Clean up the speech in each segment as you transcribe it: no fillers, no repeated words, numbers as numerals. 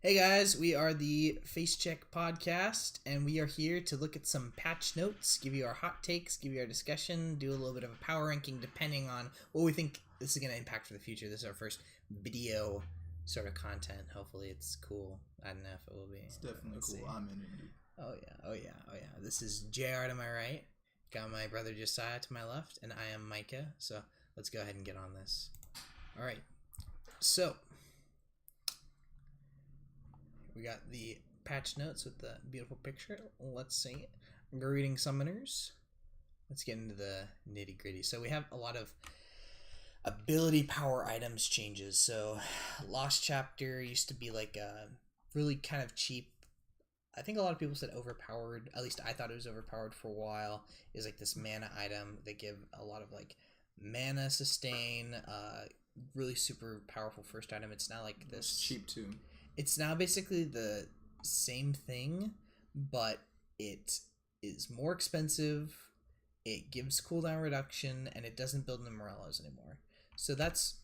Hey guys, we are the Facecheck Podcast, and we are here to look at some patch notes, give you our hot takes, give you our discussion, do a little bit of a power ranking depending on what we think this is going to impact for the future. This is our first video sort of content. Hopefully it's cool. I don't know if it will be. It's definitely cool. See. I'm in it. Oh yeah. This is JR to my right, got my brother Josiah to my left, and I am Micah, so let's go ahead and get on this. Alright, so we got the patch notes with the beautiful picture. Let's see. Greeting summoners. Let's get into the nitty gritty. So we have a lot of ability power items changes. So Lost Chapter used to be like a really kind of cheap. I think a lot of people said overpowered. At least I thought it was overpowered for a while. Is like this mana item. They give a lot of like mana sustain. Really super powerful first item. It's not like this. It's cheap too. It's now basically the same thing, but it is more expensive, it gives cooldown reduction, and it doesn't build in Morellos anymore. So that's...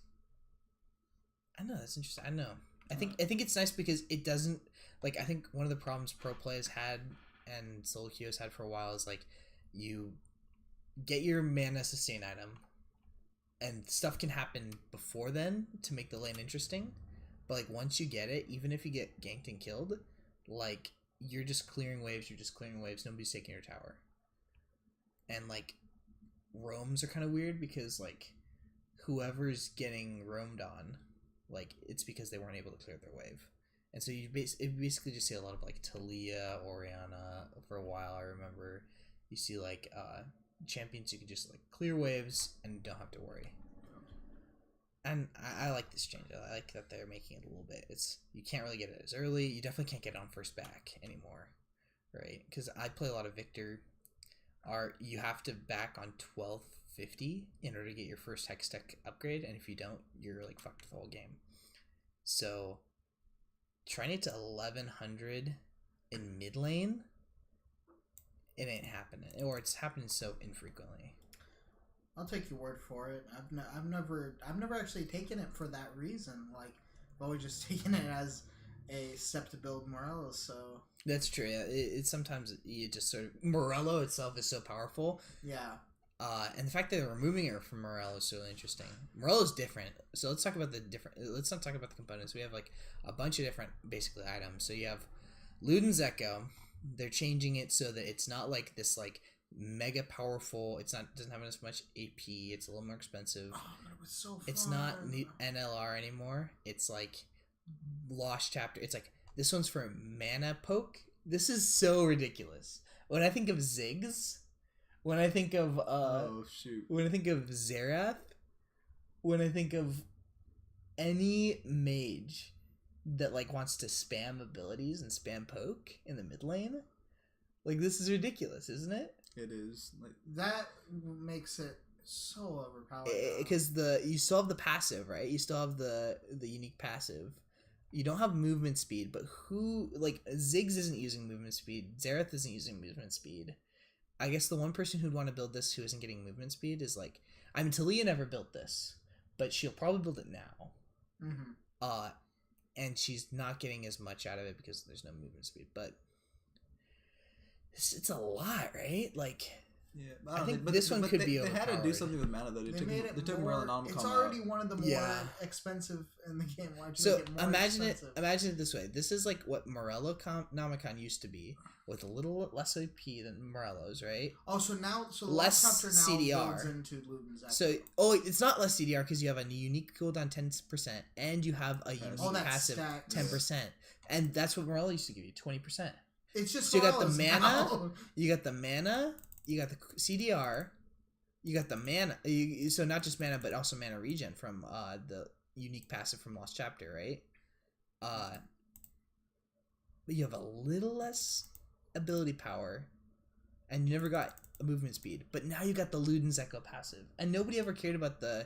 I know, that's interesting. I know. I think it's nice because it doesn't... Like, I think one of the problems pro players had, and solo queues had for a while, is like, you get your mana sustain item, and stuff can happen before then to make the lane interesting. But, like, once you get it, even if you get ganked and killed, like, you're just clearing waves, nobody's taking your tower. And, like, roams are kind of weird because, like, whoever's getting roamed on, like, it's because they weren't able to clear their wave. And so you basically just see a lot of, like, Talia, Orianna for a while. I remember you see, like, champions you can just, like, clear waves and don't have to worry. And I like this change. I like that they're making it a little bit. You can't really get it as early. You definitely can't get it on first back anymore, right? Because I play a lot of Victor. You have to back on 1250 in order to get your first Hextech upgrade, and if you don't, you're like fucked the whole game. So trying it to 1100 in mid lane, it ain't happening, or it's happening so infrequently. I'll take your word for it. I've never actually taken it for that reason. Like, I've always just taken it as a step to build Morello. So that's true. Yeah, it's sometimes you just sort of Morello itself is so powerful. Yeah. And the fact that they're removing it from Morello is really interesting. Morello's different. So let's talk about let's not talk about the components. We have like a bunch of different basically items. So you have Luden's Echo. They're changing it so that it's not like this like mega powerful. Doesn't have as much AP. It's a little more expensive. Oh, but it was so fun. It's not NLR anymore. It's like Lost Chapter. It's like this one's for mana poke. This is so ridiculous. When I think of Ziggs, when I think of when I think of Xerath, when I think of any mage that like wants to spam abilities and spam poke in the mid lane, like this is ridiculous, isn't it? It is. Like, that makes it so overpowered. Because you still have the passive, right? You still have the unique passive. You don't have movement speed, but Ziggs isn't using movement speed. Xerath isn't using movement speed. I guess the one person who'd want to build this who isn't getting movement speed is like, I mean, Talia never built this, but she'll probably build it now. Mm-hmm. And she's not getting as much out of it because there's no movement speed, but it's a lot, right? Like, yeah, I think this one could be overpowered. They had to do something with mana though. They took more than It's already one of the more expensive in the game. Why don't you make it more expensive? Imagine it this way. This is like what Morello Nomicon used to be, with a little less AP than Morello's, right? Oh, so less CDR builds into Luden's Echo. So it's not less CDR because you have a unique cooldown 10% and you have a unique passive 10%, and that's what Morello used to give you, 20%. It's just so you got the mana, now. you got the CDR, you got the mana. So not just mana, but also mana regen from the unique passive from Lost Chapter, right? But you have a little less ability power, and you never got a movement speed. But now you got the Luden's Echo passive, and nobody ever cared about the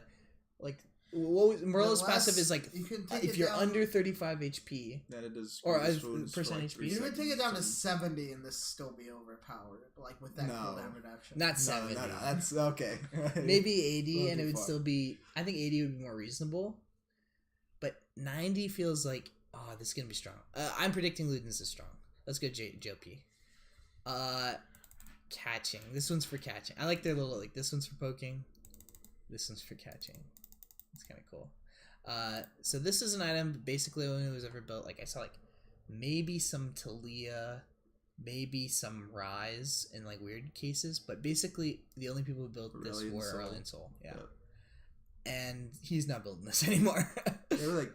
like. Morello's passive is like if you're under 35 HP, then it does or percent HP. You can take it down to 70 and this still be overpowered, like with that cooldown reduction. Not 70. No, that's okay. Maybe 80, and it would still be. I think 80 would be more reasonable, but 90 feels like this is gonna be strong. I'm predicting Ludens is strong. Let's go JLP. Catching. This one's for catching. I like their little, like, this one's for poking. This one's for catching. It's kind of cool. So this is an item basically only was ever built. Like, I saw, like, maybe some Talia, maybe some Rise in, like, weird cases. But basically, the only people who built this were Aurelion Sol. Yeah. Yep. And he's not building this anymore. They were like,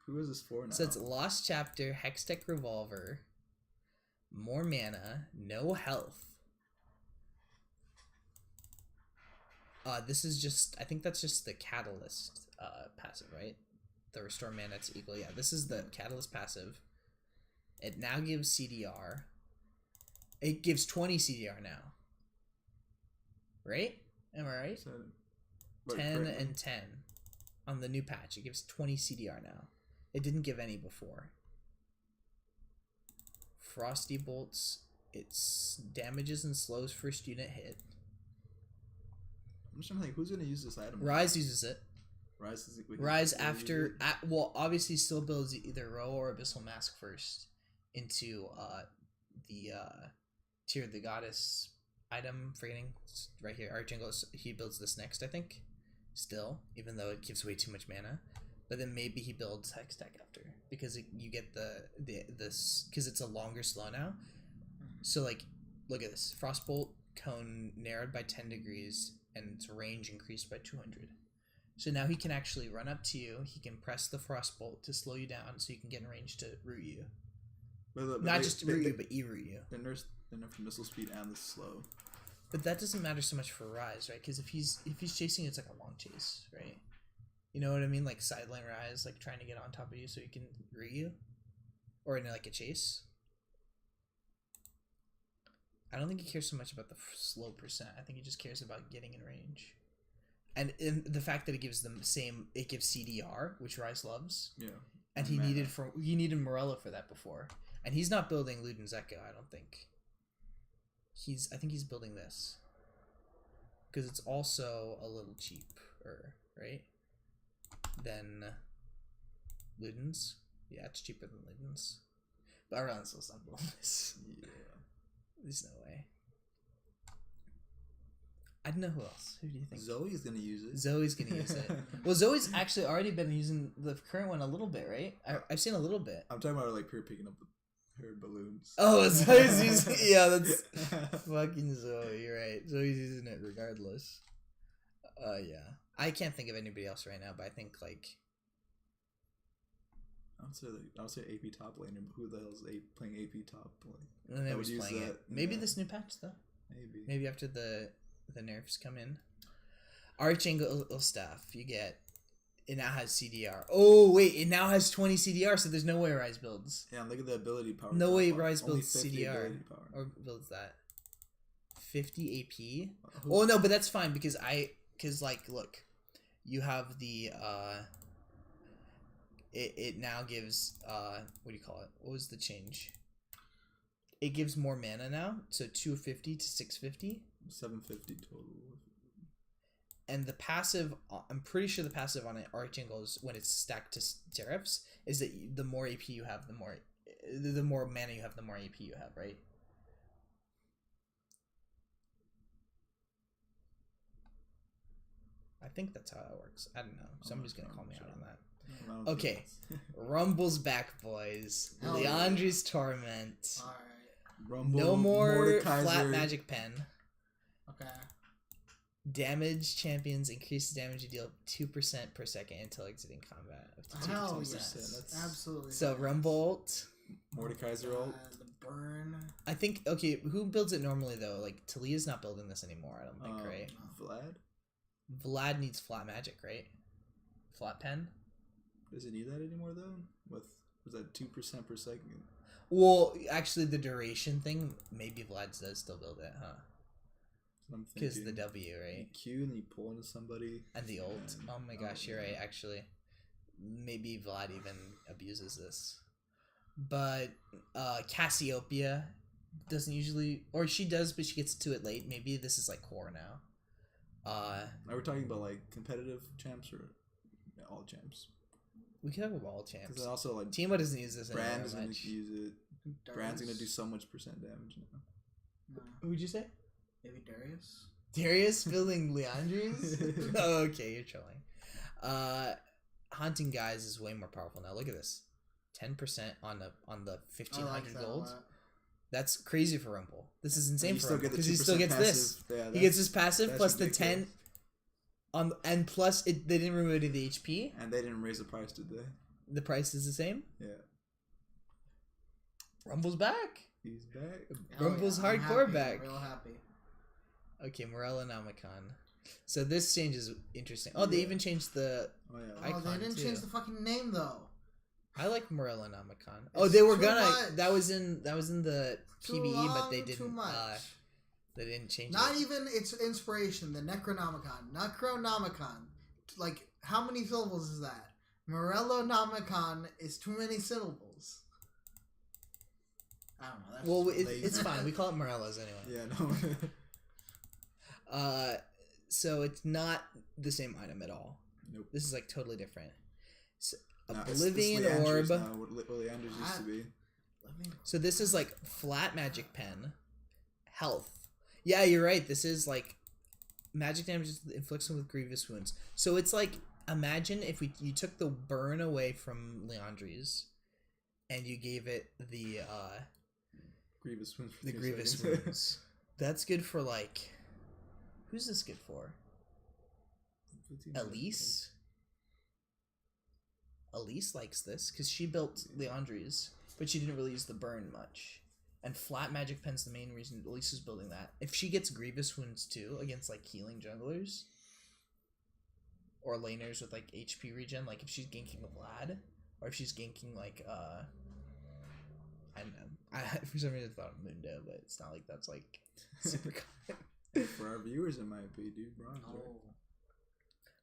who is this for now? So it's Lost Chapter, Hextech Revolver, more mana, no health. This is just, I think that's just the Catalyst passive, right? The restore mana to equal. Yeah, this is the Catalyst passive. It now gives CDR. It gives 20 CDR now. Right? Am I right? 10 and 10 on the new patch. It gives 20 CDR now. It didn't give any before. Frosty Bolts. It damages and slows first unit hit. I'm just trying to think, who's going to use this item? Rise uses it. Rise after... well, obviously still builds either Row or Abyssal Mask first into the Tear of the Goddess item. Forgetting. It's right here. Archangel, he builds this next, I think. Still, even though it gives way too much mana, but then maybe he builds Hextech after because you get this because it's a longer slow now. So like, look at this: Frostbolt cone narrowed by 10 degrees and its range increased by 200. So now he can actually run up to you. He can press the Frostbolt to slow you down, so you can get in range to root you. Not just root you, but e-root you. They nerfed the missile speed and the slow. But that doesn't matter so much for Rise, right? Because if he's chasing, it's like a long chase, right? You know what I mean? Like sideline Rise, like trying to get on top of you so he can root you, or in like a chase. I don't think he cares so much about the slow percent. I think he just cares about getting in range, and in the fact that it gives them it gives CDR, which Rise loves. Yeah. And he needed Morello for that before, and he's not building Luden's Echo. I don't think. I think he's building this because it's also a little cheaper, right? Than Luden's. Yeah, it's cheaper than Luden's. But Aurelion Sol's not building this. Yeah. There's no way. I don't know who else. Who do you think? Zoe's gonna use it. Zoe's gonna use it. Well, Zoe's actually already been using the current one a little bit, right? I've seen a little bit. I'm talking about like her picking up her balloons. Oh, Zoe's using. Yeah, that's fucking Zoe. You're right. Zoe's using it regardless. Yeah. I can't think of anybody else right now, but I think like. I would say AP top laner, but who the hell is playing AP top lane? And they was playing it. Maybe this new patch though. Maybe after the nerfs come in. Archangel Staff, you get. It now has CDR. Oh wait, it now has 20 CDR, so there's no way Rise builds. Yeah, look at the ability power. No way Rise builds CDR or builds that. 50 AP. Oh no, but that's fine because like look, you have the it now gives what do you call it? What was the change? It gives more mana now, so 250 to 650. 750 total. And the passive, I'm pretty sure the passive on an Archangel is when it's stacked to Seraphs, is that the more AP you have, the more mana you have, the more AP you have, right? I think that's how it works. I don't know. Somebody's going to call me out on that. Okay. Rumble's back, boys. Leandri's Torment. Alright. Rumble, no more Mordekaiser. flat magic pen. Okay. Damage champions increase the damage you deal 2% per second until exiting combat. Up to 2%. Hell yes. Absolutely. So Rumbolt. Mordekaiser ult. The burn. I think, okay, who builds it normally though? Like, Talia's not building this anymore, I don't think, right? Vlad needs flat magic, right? Flat pen? Does it need that anymore though? Was that 2% per second? Well, actually the duration thing, maybe Vlad does still build it, huh? Because the W, right? You Q and you pull into somebody. And the ult. Oh my gosh, you're right, actually. Maybe Vlad even abuses this. But Cassiopeia doesn't usually, or she does, but she gets to it late. Maybe this is like core now. Are we talking about like competitive champs or all champs? We could have a wall champs. Because also like Teemo doesn't use this anymore Brand is going much. to use it. Darius? Brand's going to do so much percent damage now. No. Who'd you say? Maybe Darius? Darius building Leandri's? Oh, okay, you're trolling. Haunting Guys is way more powerful now. Look at this. 10% on the 1500 I like that gold. a lot. That's crazy for Rumble. This is insane You for still Rumble get the because he still 2% gets this. passive. Yeah, He gets his passive that's plus the ridiculous. 10 and plus they didn't remove any of the HP. And they didn't raise the price, did they? The price is the same. Yeah. Rumble's back. He's back. Rumble's I'm hardcore happy, back. Real happy. Okay, Morella Namicon. So this change is interesting. Oh, they Yeah. even changed the. Oh, yeah. Oh, Icon, they didn't too. change the fucking name though. I like Morella Namicon. Oh, It's they were too gonna. much. That was in the Too PBE, but long, they Too didn't. much. They didn't change Not it. even its inspiration, the Necronomicon. Necronomicon. Like, how many syllables is that? Morellonomicon is too many syllables. I don't know. That's Well, just it's fine. We call it Morellas anyway. Yeah, no. So it's not the same item at all. Nope. This is like totally different. So, No, Oblivion it's Orb. Leandri's now, what Leandri's used to be. So this is like flat magic pen, health. Yeah, you're right. This is like magic damage inflicts them with grievous wounds. So it's like imagine if you took the burn away from Leandri's, and you gave it the Grievous wounds. For the 2 grievous seconds. wounds. That's good for like. Who's this good for? 15 Elise. Elise likes this because she built Leandri's, but she didn't really use the burn much. And flat magic pen's the main reason Elise is building that. If she gets grievous wounds too against like healing junglers or laners with like HP regen, like if she's ganking Vlad or if she's ganking like I don't know. I for some reason thought of Mundo, but it's not like that's like super common. For our viewers, it might be, dude. Bronze, right? Oh.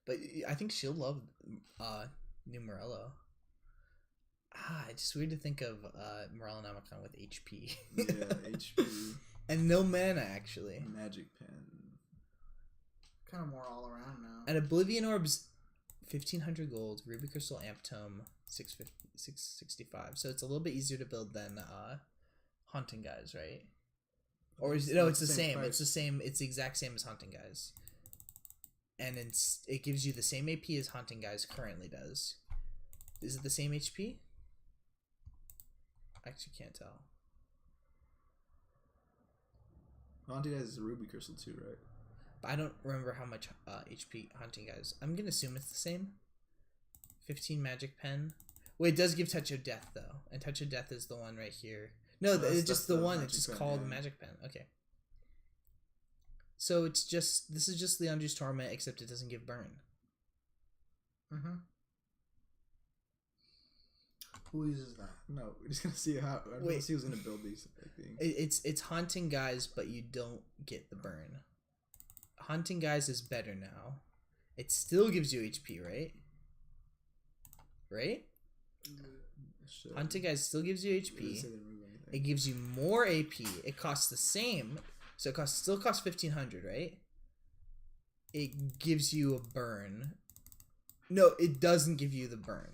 But I think she'll love New Morello. It's just weird to think of Morello Namicon with HP. Yeah, HP. And no mana, actually. Magic pen. Kind of more all around now. And Oblivion Orb's 1500 gold, Ruby Crystal Amp Tome 665. So it's a little bit easier to build than Haunting Guys, right? Or is no, it's the same. price. It's the same. It's the exact same as Haunting Guys. And it gives you the same AP as Haunting Guys currently does. Is it the same HP? I actually can't tell. Haunted has a Ruby Crystal too, right? But I don't remember how much HP Haunting Guys. I'm gonna assume it's the same. 15 Magic Pen. Well, it does give Touch of Death though, and Touch of Death is the one right here. No, that's- it's just that's the the one. Magic It's just Pen, called yeah. Magic Pen. Okay. So this is just Leandri's Torment, except it doesn't give burn. Mm-hmm. Who uses that? No, we're just gonna see how. I'm Wait. gonna see who's gonna build these. I think. It's Haunting Guys, but you don't get the burn. Haunting Guys is better now. It still gives you HP, right? Right? Should. Haunting Guys still gives you It doesn't HP. say they remove anything. It gives you more AP. It costs the same, so it still costs 1500, right? It gives you a burn. No, it doesn't give you the burn.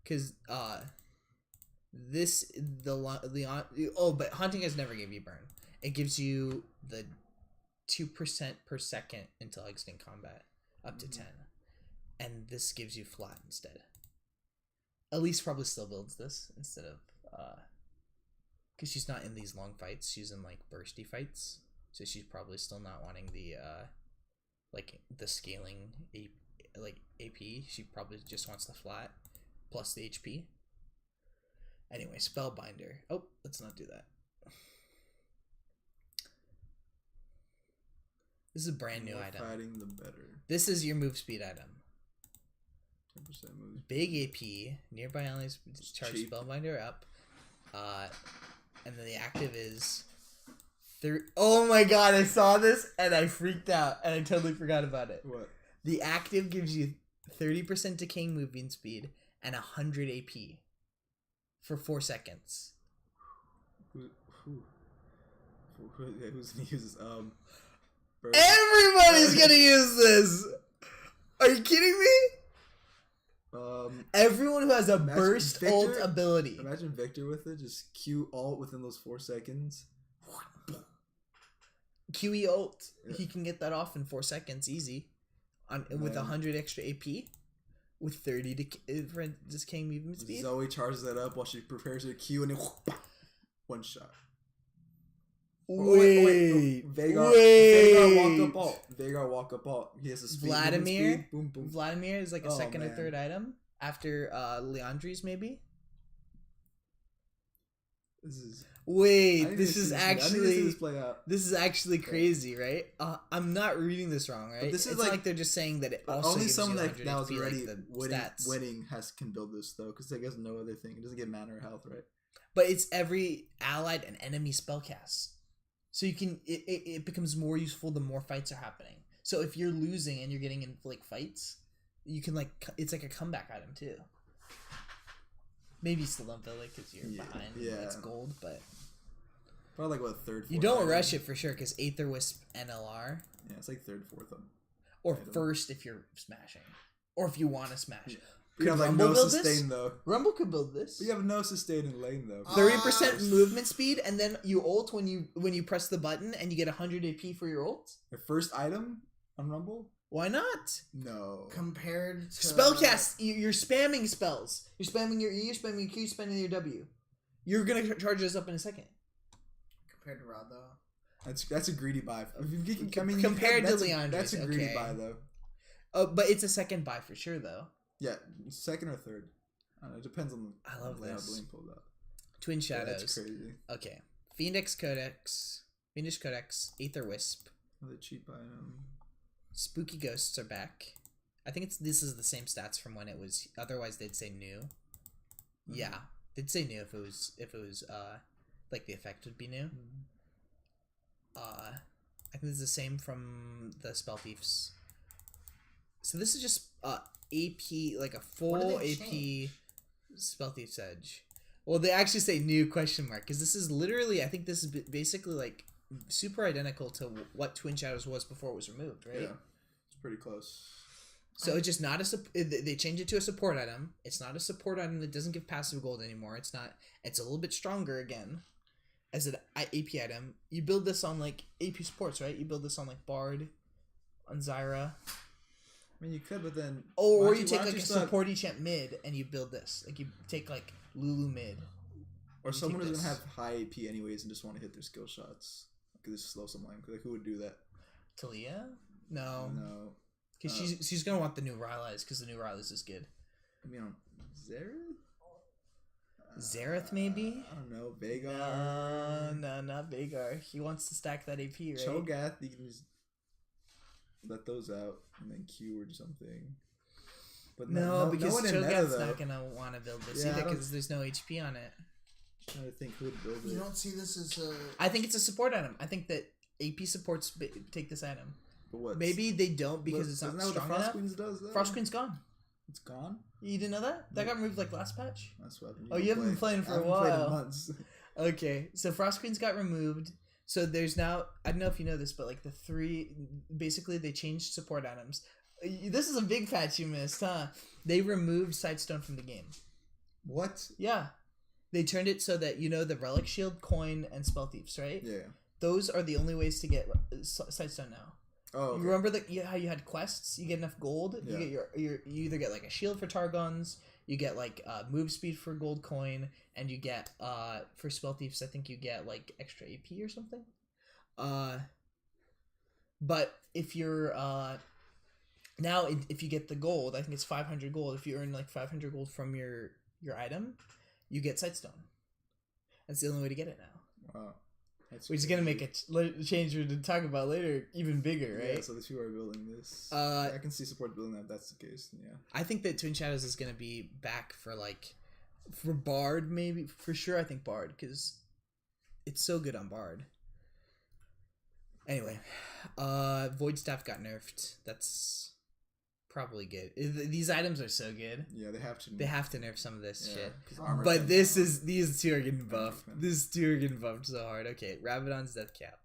Cause but Haunting Guys never gave you burn. It gives you the 2% per second until exiting combat, up to 10, and this gives you flat instead. Elise probably still builds this instead of because she's not in these long fights. She's in like bursty fights, so she's probably still not wanting the like the scaling AP. She probably just wants the flat plus the HP. Anyway, Spellbinder. Oh, let's not do that. This is a brand new The more item. Fighting the better. This is your move speed item. 10% moves. Big AP, nearby allies charge cheap. Spellbinder up. And then the active is oh my god, I saw this and I freaked out and I totally forgot about it. What? The active gives you 30% decaying movement speed and 100 AP for 4 seconds. Who's gonna use this? Bird. Everybody's gonna use this! Are you kidding me? Everyone who has a Imagine burst Victor- ult ability. Imagine Victor with it. Just Q ult within those 4 seconds. QE ult. Yeah. He can get that off in 4 seconds, easy. With Man. 100 extra AP. With 30 for just king movement speed. Zoe charges that up while she prepares her Q and then one shot. Wait. No. Veigar walk up alt. Veigar walk up alt. He has a speed. Vladimir. Speed. Boom boom. Vladimir is like a Oh, second or man. third item after Leandri's maybe. This is. Wait, this is I need to see actually this play out. this is actually crazy, right? I'm not reading this wrong, right? But this is it's like- like they're just saying that it also Only gives someone you that 100 was XP, already like the winning, stats. winning can build this though, because I guess no other thing. It doesn't get mana or health, right? But it's every allied and enemy spellcast. So you can it becomes more useful the more fights are happening. So if you're losing and you're getting in like fights, you can like it's like a comeback item too. Maybe you still don't build it because you're behind. Yeah. It's gold, but Probably like what third. you Fourth don't item. rush it for sure because Aether Wisp NLR Yeah, it's like third, fourth. or Item. first if you're smashing or if you want to smash. Yeah. Could You have like Rumble no build sustain this? though. Rumble could build this. But you have no sustain in lane though. 30% movement speed, and then you ult when you press the button, and you get 100 AP for your ult. Your first item on Rumble? Why not? No. Compared to Spellcast, you're spamming spells. You're spamming your E, you're spamming your Q, you're spamming your W. You're gonna charge us up in a second. compared to Rod though. That's a greedy buy. Compared to that's Leandri's, that's a greedy okay. buy though. Oh, but it's a second buy for sure, though. Yeah, second or third. I don't know, it depends on the. I love layout this. Blaine pulled up. Twin Yeah, Shadows. that's crazy. Okay. Fiendish Codex, Aether Wisp, Another cheap item. Spooky Ghosts are back. I think this is the same stats from when it was. Otherwise, they'd say new. Yeah, they'd say new if it was like the effect would be new. I think it's the same from the Spell Thieves. So this is just AP, like a full they AP change? Spell Thief's Edge. Well, they actually say new question mark because this is literally, I think this is basically like super identical to what Twin Shadows was before it was removed, right? Yeah, it's pretty close. So it's just not they changed it to a support item. It's not a support item that doesn't give passive gold anymore. It's a little bit stronger again as an AP item. You build this on like AP supports, right? You build this on like Bard, on Zyra. I mean, you could, but then. Or you take like a support champ mid and you build this. Like you take like Lulu mid. Or you someone take who's gonna this. have high AP anyways and just want to hit their skill shots. Because this slow some lane. Like, who would do that? Talia? No. No. Because she's going to want the new Rylai's because the new Rylai's is good. I mean, Zareth? Zareth maybe? I don't know. Veigar? No, not Veigar. He wants to stack that AP, right? Cho'Gath, you can just let those out and then Q or something. But No, because one in meta, Cho'Gath's though. not gonna want to build this Yeah, I either don't- because there's no HP on it. I'm trying to think who would build it. You don't see this as a. I think it's a support item. I think that AP supports take this item. But what? Maybe they don't because it's Isn't not that what the strong Frost enough. Queens does, though? Frost Queen's gone. It's gone? You didn't know that? That got removed like last patch. That's what Oh, you haven't been playing for a I haven't played in while. months. Okay, so Frost Queens got removed. So there's now, I don't know if you know this, but like the three, basically they changed support items. This is a big patch you missed, huh? They removed Sightstone from the game. What? Yeah. They turned it so that, you know, the Relic Shield, Coin, and Spell Thieves, right? Yeah. Those are the only ways to get Sightstone now. Oh, okay. You remember how you had quests? You get enough gold. Yeah. You get you either get like a shield for Targons, you get like move speed for gold coin, and you get for Spell Thieves I think you get like extra AP or something. But if you're now if you get the gold, I think it's 500 gold. If you earn like 500 gold from your item, you get Sightstone. That's the only way to get it now. Wow. That's Which is gonna make a change we're to talk about later even bigger, right? Yeah, so these people are building this. Uh, I can see support building that if that's the case. Yeah. I think that Twin Shadows is gonna be back for Bard maybe for sure. I think Bard because it's so good on Bard. Anyway, Void Staff got nerfed. That's probably good. These items are so good. Yeah, they have to. They have to nerf some of this shit. 'cause armor But can- these two are getting Armor buffed. can- These two are getting buffed so hard. Okay, Rabadon's Death Cap,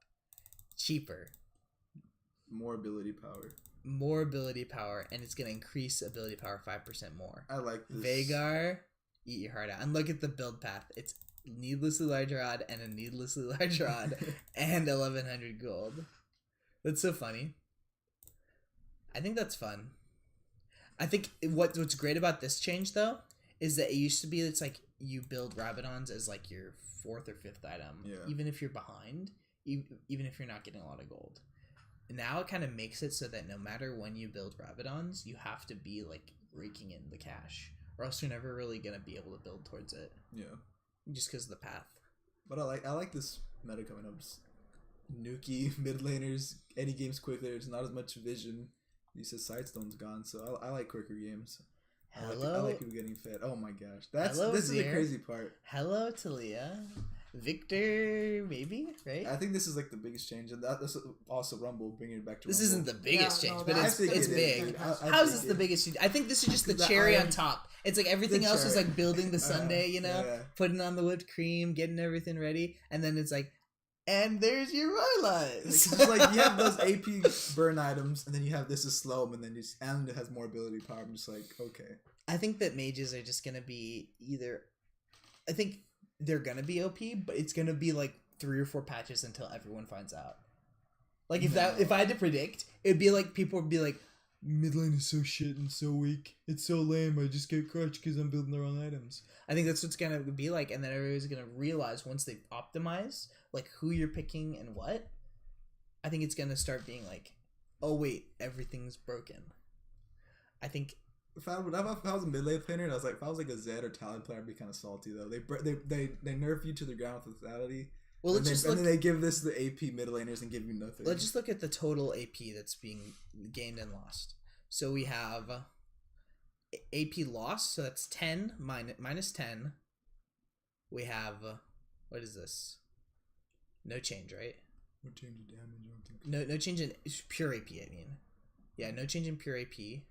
cheaper. more ability power. more ability power, and it's gonna increase ability power 5% more. I like this. Veigar, eat your heart out. And look at the build path. It's needlessly large rod and a needlessly large rod and 1100 gold. That's so funny. I think that's fun. I think what's great about this change though is that it used to be it's like you build Rabadons as like your 4th or 5th item, even if you're behind, even if you're not getting a lot of gold. Now it kind of makes it so that no matter when you build Rabadons, you have to be like raking in the cash, or else you're never really gonna be able to build towards it. Yeah, just because of the path. But I like this meta coming up. Just nuky mid laners, any games quicker. There's not as much vision. You said Sidestone's gone, so I like quicker games. I like people getting fed. Oh my gosh, this is the crazy part. Hello, Talia. Victor, maybe, right? I think this is like the biggest change, and that's also Rumble bringing it back to. This Rumble. isn't the biggest change, but it's big. How is this the biggest change? I think this is just the cherry on top. It's like everything else is like building the sundae, you know, putting on the whipped cream, getting everything ready, and then it's like, and there's your Rylai's. It's just like you have those AP burn items, and then you have this is slow, and then and it has more ability power. I'm just like, okay. I think that mages are just gonna be either. I think they're gonna be OP, but it's gonna be like 3 or 4 patches until everyone finds out. Like if I had to predict, it'd be like people would be like, mid lane is so shit and so weak. It's so lame. I just get crushed because I'm building the wrong items. I think that's what's gonna be like, and then everybody's gonna realize once they optimize like who you're picking and what. I think it's gonna start being like, oh wait, everything's broken. I think. If I was a mid lane player, and I was like, if I was like a Zed or Talon player, I'd be kind of salty though. They nerf you to the ground with lethality. Well, and then they give this to the AP mid laners and give you nothing. Let's just look at the total AP that's being gained and lost. So we have AP loss, so that's 10 minus 10. We have what is this? No change, right? No change in damage. No change in pure AP. I mean, yeah, no change in pure AP.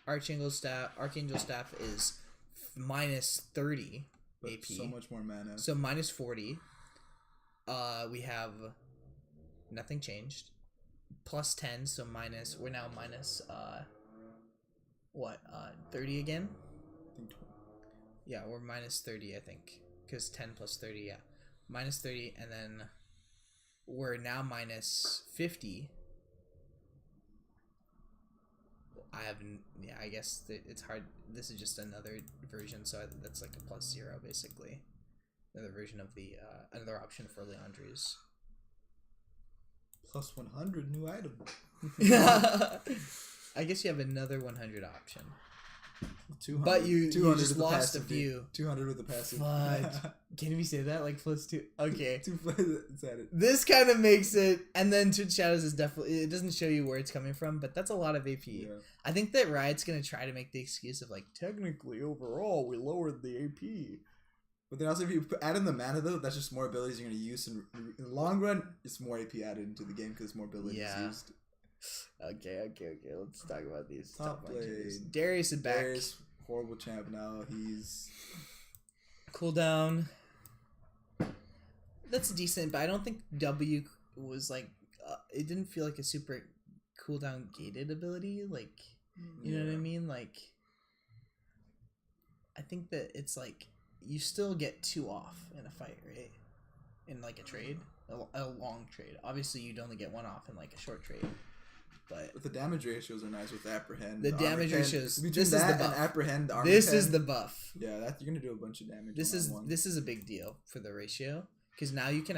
Archangel staff is minus 30 but AP. So much more mana. So minus 40. We have nothing changed. Plus 10, so minus. We're now minus 30 again. I think 20. Yeah, we're minus 30. I think because 10 plus 30. Yeah, minus 30, and then we're now minus 50. I guess it's hard. This is just another version, so that's like a plus 0 basically. Another version of the another option for Leandri's. Plus 100 new item. I guess you have another 100 option. 200. But you just lost a few. 200 with the passive. But can we say that like plus 2? Okay. It. This kind of makes it, and then Twitch Shadows is definitely, it doesn't show you where it's coming from, but that's a lot of AP. Yeah. I think that Riot's gonna try to make the excuse of like, technically overall we lowered the AP. But then also if you add in the mana though, that's just more abilities you're gonna use, and in the long run, it's more AP added into the game because more abilities used. Okay. Let's talk about these. Top play. Darius is back. Darius, horrible champ now. He's cooldown. That's decent, but I don't think W was like. It didn't feel like a super cooldown gated ability. Like, you know what I mean? Like, I think that it's like you still get 2 off in a fight, right? In like a trade, a long trade. Obviously, you'd only get 1 off in like a short trade. But the damage ratios are nice with apprehend. The damage ratios. This is the buff. And apprehend. This is the buff. Yeah, you're gonna do a bunch of damage. This is a big deal for the ratio because now you can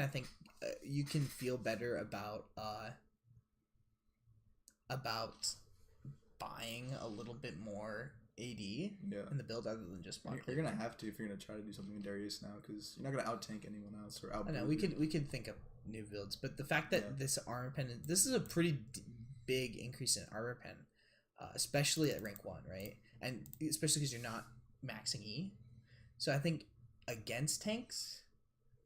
you can feel better about buying a little bit more AD in the build other than just block. You're gonna have to if you're gonna try to do something with Darius now because you're not gonna out tank anyone else or out. I know we could think of new builds, but the fact that this armor pen, this is a pretty big increase in armor pen, especially at rank 1, right? And especially because you're not maxing E. So I think against tanks,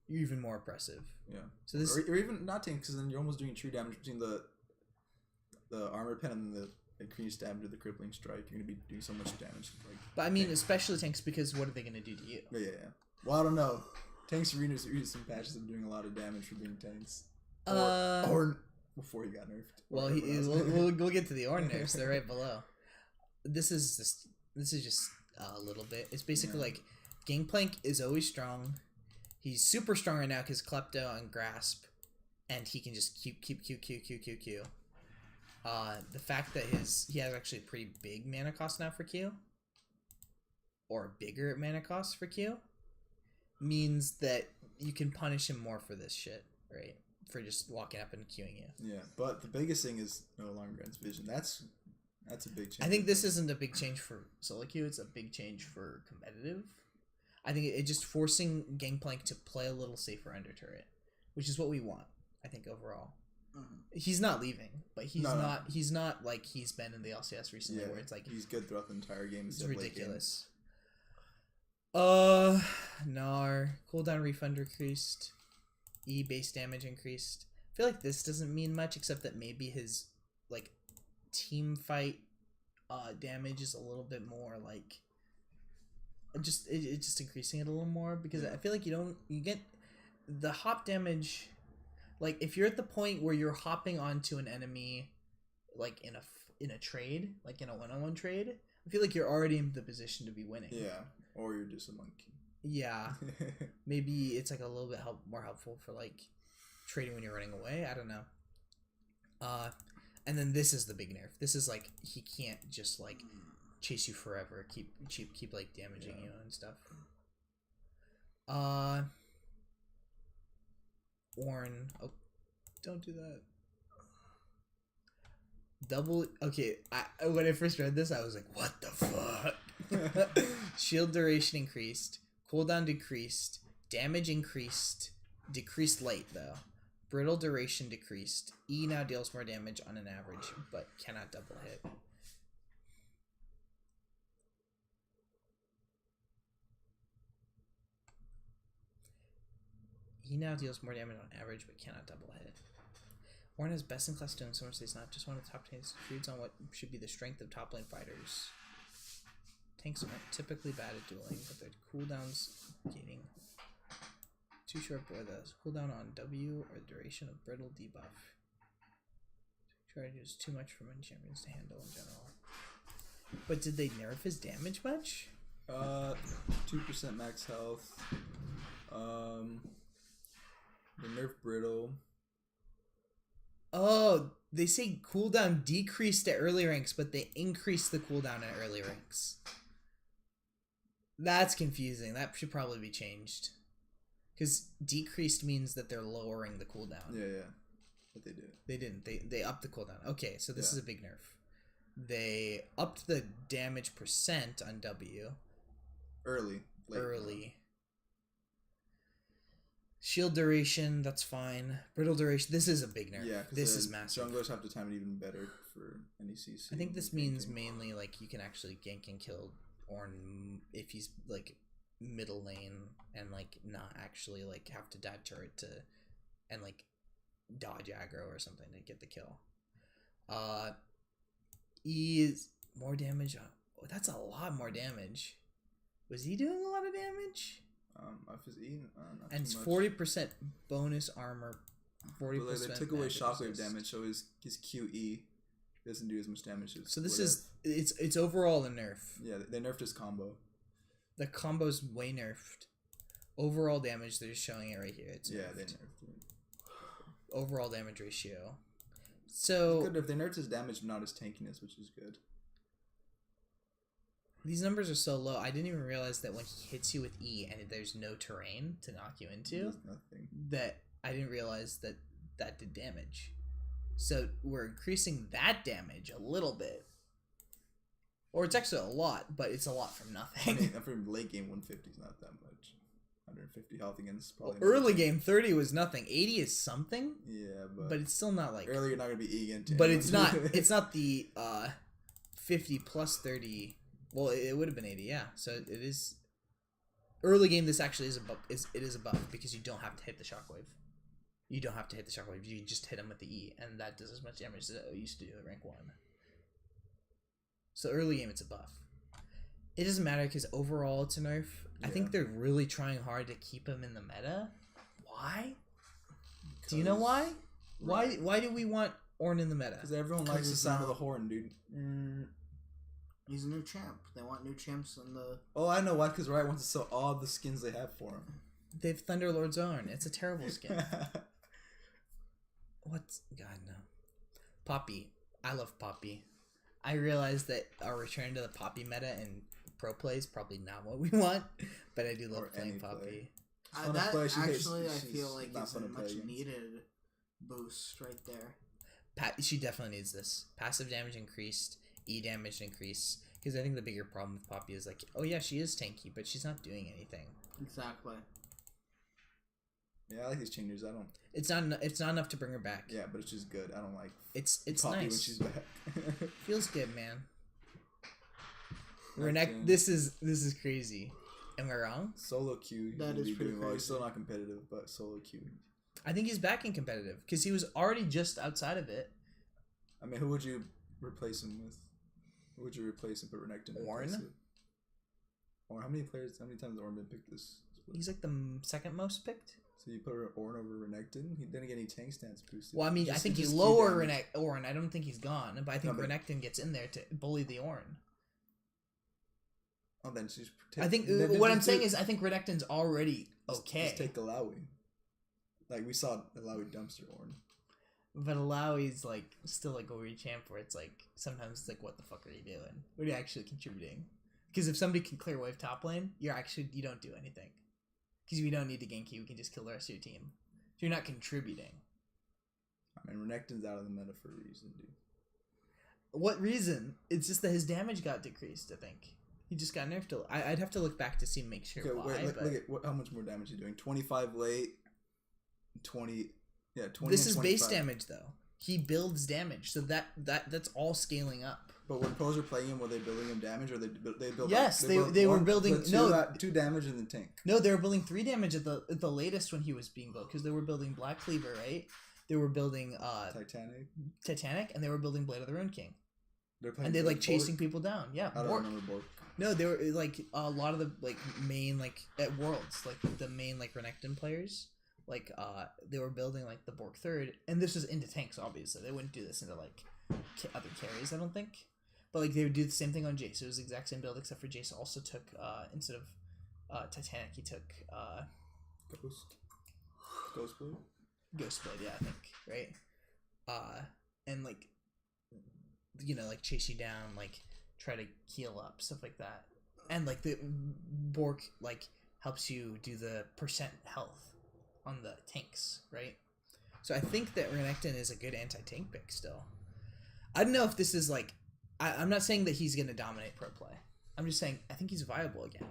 you're even more oppressive. Yeah. So this, or even not tanks, because then you're almost doing true damage between the armor pen and the increased damage of the crippling strike. You're gonna be doing so much damage. Like, but I mean, especially tanks, because what are they gonna do to you? Yeah. Well, I don't know. Tanks arenas some patches of doing a lot of damage for being tanks. Or before he got nerfed. Well, we'll get to the Ornn nerfs. They're right below. This is just a little bit. It's basically like Gangplank is always strong. He's super strong right now because Klepto and Grasp, and he can just Q. The fact that he has actually a pretty big mana cost now for Q, or bigger mana cost for Q, means that you can punish him more for this shit, right? For just walking up and queuing you. Yeah, but the biggest thing is no alarm grants vision. That's a big change. I think this isn't a big change for solo queue. It's a big change for competitive. I think it just forcing Gangplank to play a little safer under turret, which is what we want. I think overall, he's not leaving, but he's not like he's been in the LCS recently, where it's like he's good throughout the entire game. It's ridiculous. Nar cooldown refund decreased. E base damage increased. I feel like this doesn't mean much except that maybe his like team fight damage is a little bit more like it's just increasing it a little more because I feel like you get the hop damage. Like if you're at the point where you're hopping onto an enemy like in a trade, like in a 1-on-1 trade, I feel like you're already in the position to be winning. Yeah, or you're just a monkey. Yeah, maybe it's like a little bit more helpful for like trading when you're running away. I don't know. And then this is the big nerf. This is like he can't just like chase you forever. Keep like damaging you and stuff. Ornn. Oh, don't do that. Double. Okay, when I first read this, I was like, "What the fuck?" Shield duration increased. Cooldown decreased. Damage increased. Decreased late though. Brittle duration decreased. E now deals more damage on an average, but cannot double hit. E now deals more damage on average, but cannot double hit. Ornn has best in class doing so much. He's not just one of the top tanks. Feeds on what should be the strength of top lane fighters. Tanks aren't typically bad at dueling, but their cooldowns gaining too short for the cooldown on W or duration of brittle debuff. Charges too much for many champions to handle in general. But did they nerf his damage much? 2% max health. They nerf brittle. Oh, they say cooldown decreased at early ranks, but they increased the cooldown at early ranks. That's confusing. That should probably be changed. Because decreased means that they're lowering the cooldown. Yeah. But they did. They didn't. They upped the cooldown. Okay, so this is a big nerf. They upped the damage percent on W. Early. Shield duration, that's fine. Brittle duration, this is a big nerf. Yeah, this is massive. Junglers have to time it even better for NECC. I think this means mainly like you can actually gank and kill Ornn if he's like middle lane and like not actually like have to dive turret to and like dodge aggro or something to get the kill. E is more damage. Oh, that's a lot more damage. Was he doing a lot of damage? Off his E, and it's 40% bonus armor. 40%. They took away shockwave damage, so his QE doesn't do as much damage as. So this is it's overall a nerf. Yeah, they nerfed his combo. The combo's way nerfed. Overall damage, they're just showing it right here. It's nerfed. They nerfed it. Overall damage ratio. So good if they nerfed his damage, not his tankiness, which is good. These numbers are so low. I didn't even realize that when he hits you with E and there's no terrain to knock you into, there's nothing. That I didn't realize that did damage. So we're increasing that damage a little bit. Or it's actually a lot, but it's a lot from nothing. I mean, from late game, 150 is not that much. 150 health against probably. Well, early game 30 was nothing. 80 is something. Yeah, but it's still not like. Early, you're not gonna be E again. But it's not. It's not the 50 plus 30. Well, it would have been 80. Yeah, so it is. Early game, this actually is a buff. It is a buff because you don't have to hit the shockwave. You don't have to hit the shockwave. You just hit him with the E, and that does as much damage as it used to do at rank 1. So early game, it's a buff. It doesn't matter because overall it's a nerf. Yeah. I think they're really trying hard to keep him in the meta. Why? Do you know why? Why do we want Ornn in the meta? Because everyone likes the sound of the horn, dude. He's a new champ. They want new champs in the... Oh, I know why. Because Riot wants to sell all the skins they have for him. They've Thunderlord's Ornn. It's a terrible skin. What's... God, no. Poppy. I love Poppy. I realize that our return to the Poppy meta and pro play is probably not what we want, but I do love playing Poppy. That actually, I feel like is a much needed boost right there. She definitely needs this. Passive damage increased, E damage increase. Because I think the bigger problem with Poppy is like, oh yeah, she is tanky, but she's not doing anything. Exactly. Yeah, I like these changes. I don't. It's not enough to bring her back. Yeah, but it's just good. I don't like. It's Poppy nice when she's back. Feels good, man. This is crazy. Am I wrong? Solo queue. That is pretty well. He's still not competitive, but solo queue. I think he's back in competitive because he was already just outside of it. I mean, who would you replace him with? Who would you replace him? Put Renekton. Ornn. Or how many times has Ornn been picked this? He's like the second most picked. So you put Ornn over Renekton? He didn't get any tank stance boosted. Well, I mean, I think you lower Ornn. I don't think he's gone, but I think Renekton gets in there to bully the Ornn. Oh, then she's. I think what I'm saying is I think Renekton's already okay. Just take Alawi. Like we saw Alawi dumpster Ornn. But Alawi's like still like a weird champ where it's like sometimes it's like, what the fuck are you doing? What are you actually contributing? Because if somebody can clear wave top lane, you don't do anything. Because we don't need to gank you, we can just kill the rest of your team. So you're not contributing. I mean, Renekton's out of the meta for a reason, dude. What reason? It's just that his damage got decreased, I think. He just got nerfed. I'd have to look back to see and make sure why. Look at how much more damage he's doing. 25 late, 20... Yeah, 20 This is base damage, though. He builds damage, so that's all scaling up. But when pros are playing him, were they building him damage, or they build? Yes, they were building two damage in the tank. No, they were building 3 damage at the latest when he was being built because they were building Black Cleaver, right? They were building Titanic, and they were building Blade of the Rune King. And they're like chasing people down. Yeah, I don't remember Bork. No, they were like a lot of the like main like at Worlds, like the main like Renekton players. Like they were building like the Bork third, and this was into tanks. Obviously, they wouldn't do this into like other carries, I don't think. But like they would do the same thing on Jace. It was the exact same build, except for Jace also took instead of Titanic, he took Ghostblade, yeah, I think, right? And like like chase you down, like try to heal up, stuff like that. And like the Bork like helps you do the percent health on the tanks, right? So I think that Renekton is a good anti-tank pick still. I don't know if this is like I'm not saying that he's gonna dominate pro play. I'm just saying I think he's viable again.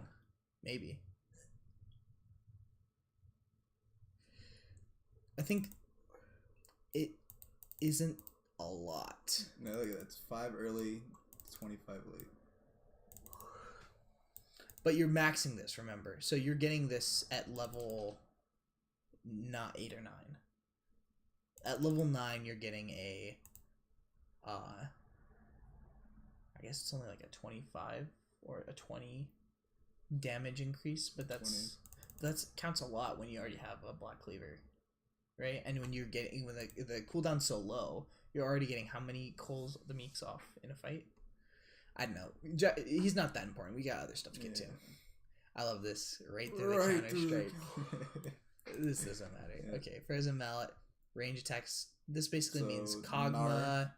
Maybe. I think it isn't a lot. No, look at that. It's 5 early, 25 late. But you're maxing this, remember. So you're getting this at level not 8 or 9. At level 9, you're getting a I guess it's only like a 25 or a 20 damage increase, but that's counts a lot when you already have a Black Cleaver, right? And when you're getting when the cooldown's so low, you're already getting how many calls the Meeks off in a fight? I don't know. He's not that important. We got other stuff to get to. I love this. Right through the counter strike. This doesn't matter. Yeah. Okay, Frozen Mallet, range attacks. This basically means Kog'Maw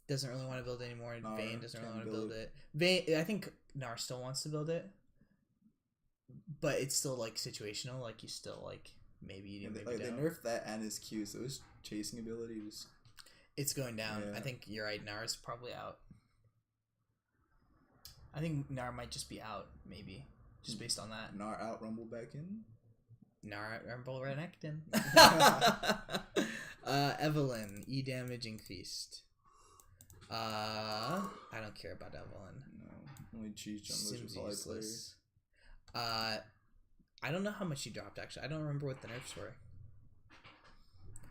doesn't really want to build it anymore. Vayne doesn't really want to build it. Vayne, I think Gnar still wants to build it, but it's still like situational. Like you still like maybe you do, maybe don't. They nerfed that and his Q, so his chasing ability was. It's going down. Yeah. I think you're right. Gnar's probably out. I think Gnar might just be out, maybe, just based on that. Gnar out, Rumble back in. Gnar out, Rumble Renekton. Evelyn, E damage increased. I don't care about Evelyn. No, only Cheech on those useless. I don't know how much she dropped. Actually, I don't remember what the nerfs were.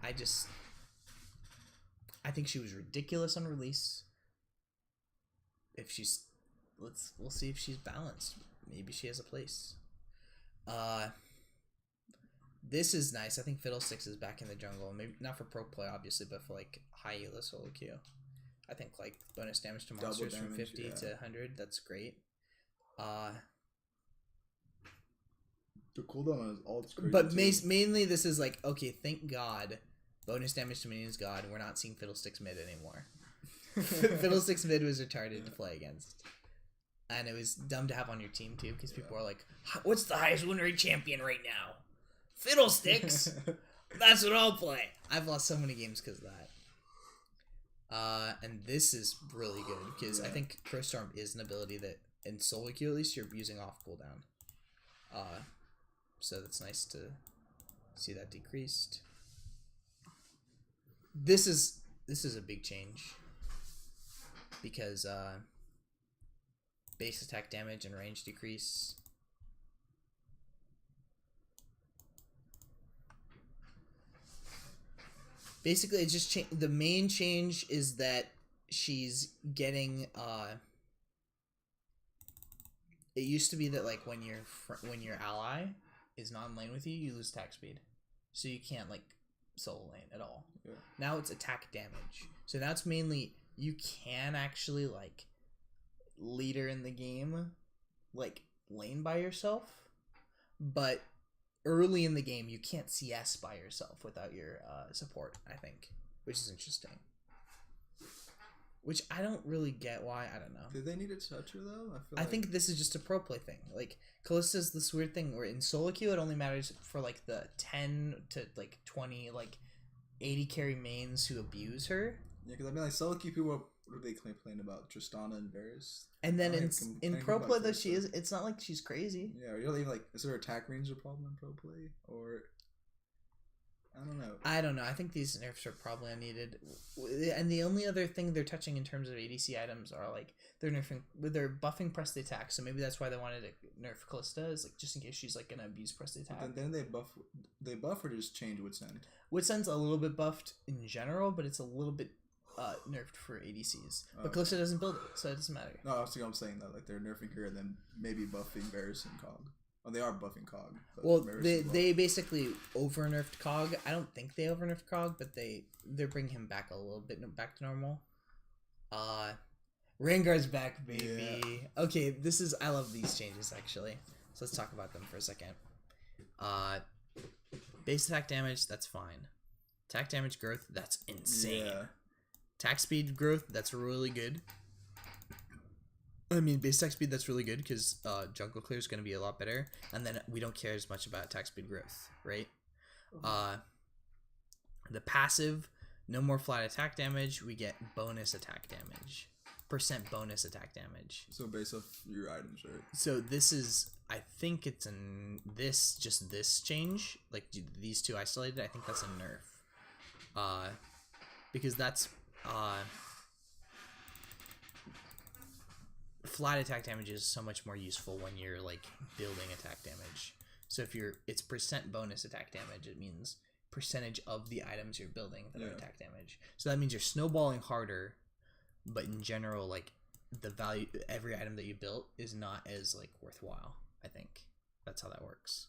I think she was ridiculous on release. If she's, we'll see if she's balanced. Maybe she has a place. This is nice. I think Fiddlesticks is back in the jungle. Maybe not for pro play, obviously, but for like high elo solo queue. I think like bonus damage to monsters from 50 to 100. That's great. The cooldown on his ult's crazy. But mainly this is like, okay, thank God, bonus damage to minions God. We're not seeing Fiddlesticks mid anymore. Fiddlesticks mid was retarded to play against. And it was dumb to have on your team too, because people are like, what's the highest win rate champion right now? Fiddlesticks! That's what I'll play. I've lost so many games because of that. And this is really good, because I think Crowstorm is an ability that, in solo queue at least, you're using off cooldown. So that's nice to see that decreased. This is a big change, because base attack damage and range decrease. Basically, it's just the main change is that she's getting it used to be that like when your ally is not in lane with you, you lose attack speed, so you can't like solo lane at all. Yeah. Now it's attack damage, so now it's mainly you can actually like leader in the game, like lane by yourself, but early in the game you can't CS by yourself without your support. I think, which is interesting. Which I don't really get why. I don't know. Did they need a toucher though? I think this is just a pro play thing. Like Callista's this weird thing where in solo queue it only matters for like the 10 to like 20 like 80 carry mains who abuse her. Yeah, because I mean like solo queue people, what do they complain about? Tristana and Varus. And then in pro play though she is. It's not like she's crazy. Yeah, you don't even like. Is there attack range a problem in pro play or? I don't know. I think these nerfs are probably unneeded. And the only other thing they're touching in terms of ADC items are like they're buffing press the attack. So maybe that's why they wanted to nerf Callista, is like just in case she's like gonna abuse press the attack. And then they buff or just change Wits End. Wits End's a little bit buffed in general, but it's a little bit nerfed for ADCs. But Callista doesn't build it, so it doesn't matter. No, I'm saying that like they're nerfing her and then maybe buffing Varus and Cog. Oh, they are buffing Cog. Well, they basically over nerfed Cog. I don't think they over nerfed Cog, but they're bringing him back a little bit back to normal. Rengar's back, baby. Yeah. Okay, I love these changes actually. So let's talk about them for a second. Base attack damage, that's fine. Attack damage growth, that's insane. Yeah. Attack speed growth, that's really good. I mean, base attack speed, that's really good because jungle clear is going to be a lot better. And then we don't care as much about attack speed growth, right? The passive, no more flat attack damage. We get bonus attack damage. Percent bonus attack damage. So based off your items, right? So this is, I think it's just this change. Like these two isolated, I think that's a nerf. Because that's... flat attack damage is so much more useful when you're like building attack damage. So if it's percent bonus attack damage, it means percentage of the items you're building that are attack damage. So that means you're snowballing harder, but in general, like the value, every item that you built is not as like worthwhile. I think that's how that works.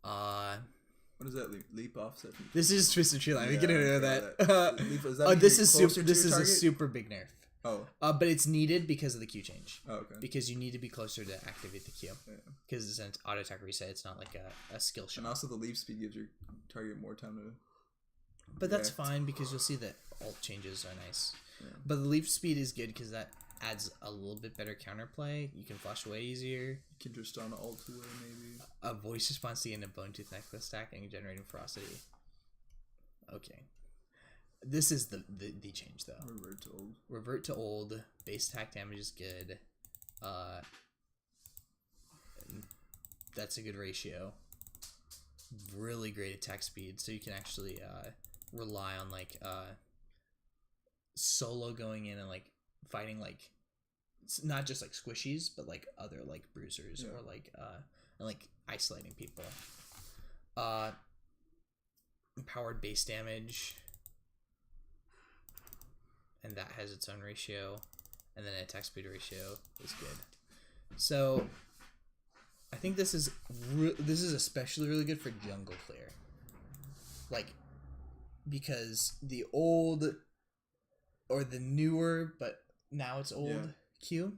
What is that leap offset? This is Twisted Tree Line. We can know that. This is a super big nerf. Oh. But it's needed because of the Q change. Oh, okay. Because you need to be closer to activate the Q. Because it's an auto attack reset. It's not like a skill shot. And also the leap speed gives your target more time to... But that's fine because you'll see that alt changes are nice. Yeah. But the leap speed is good because that adds a little bit better counterplay. You can flash away easier. You can just on alt away maybe. A voice response to get a bone tooth necklace stack and generating ferocity. Okay. This is the change though. Revert to old. Revert to old. Base attack damage is good. That's a good ratio. Really great attack speed, so you can actually rely on like solo going in and like fighting like not just like squishies, but like other like bruisers or like and like isolating people. Empowered base damage. And that has its own ratio, and then attack speed ratio is good. So I think this is especially really good for jungle clear. Like, because the old or the newer, but now it's old Q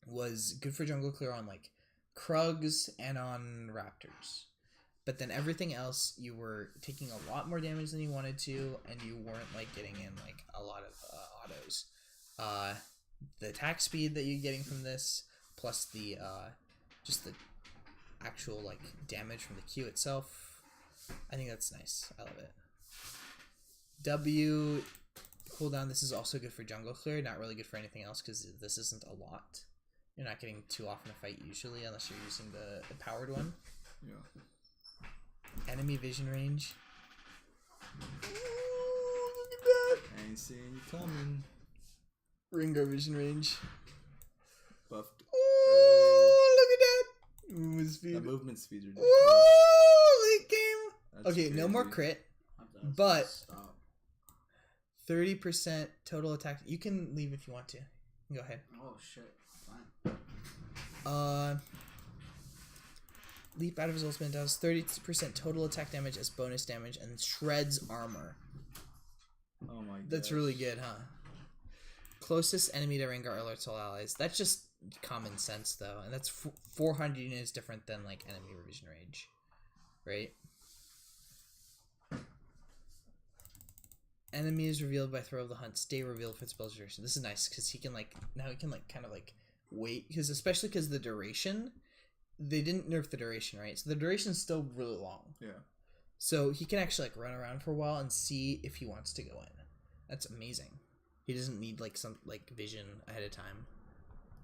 was good for jungle clear on like Krugs and on Raptors. But then everything else, you were taking a lot more damage than you wanted to, and you weren't like getting in like a lot of autos. The attack speed that you're getting from this, plus the just the actual like damage from the Q itself, I think that's nice. I love it. W cooldown. This is also good for jungle clear. Not really good for anything else because this isn't a lot. You're not getting too often a fight usually unless you're using the powered one. Yeah. Enemy vision range. Ooh, look at that! I ain't seeing you coming. Ringo vision range. Buffed. Ooh, look at that! Movement speed. The movement speeds are Ooh, late game. That's okay, crazy. no more crit, but 30% total attack. You can leave if you want to. Go ahead. Oh shit! Fine. Leap out of his ultimate does 30% total attack damage as bonus damage and shreds armor. Oh my god. That's really good, huh? Closest enemy to Rengar alerts all allies. That's just common sense, though. And that's 400 units different than, like, enemy revision range. Right? Enemy is revealed by throw of the hunt. Stay revealed for spell duration. This is nice, because he can, like, now he can, like, kind of, like, wait. Because especially because the duration... They didn't nerf the duration, right? So the duration's still really long. Yeah. So he can actually like run around for a while and see if he wants to go in. That's amazing. He doesn't need like some like vision ahead of time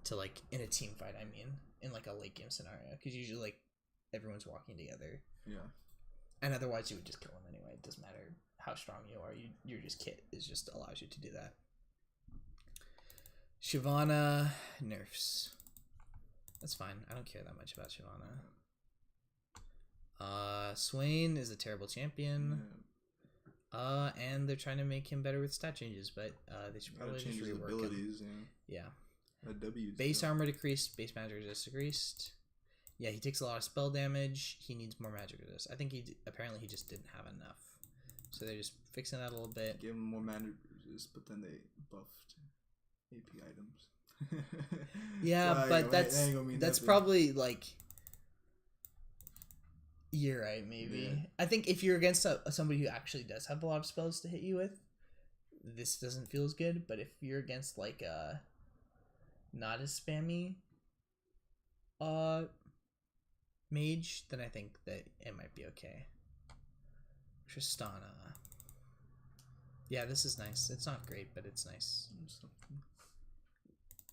to like in a team fight. I mean, in like a late game scenario, because usually like everyone's walking together. Yeah. And otherwise, you would just kill him anyway. It doesn't matter how strong you are. Your just kit is just allows you to do that. Shyvana nerfs. That's fine. I don't care that much about Shyvana. Swain is a terrible champion. Yeah. And they're trying to make him better with stat changes, but they should probably change just his rework abilities. him. Yeah. W's Base armor decreased. Base magic resist decreased. Yeah, he takes a lot of spell damage. He needs more magic resist. I think apparently he just didn't have enough, so they're just fixing that a little bit. Give him more magic resist, but then they buffed AP items. Yeah, but that's probably like you're right. Maybe I think if you're against somebody who actually does have a lot of spells to hit you with, this doesn't feel as good. But if you're against like not as spammy mage, then I think that it might be okay. Tristana. Yeah, this is nice. It's not great, but it's nice.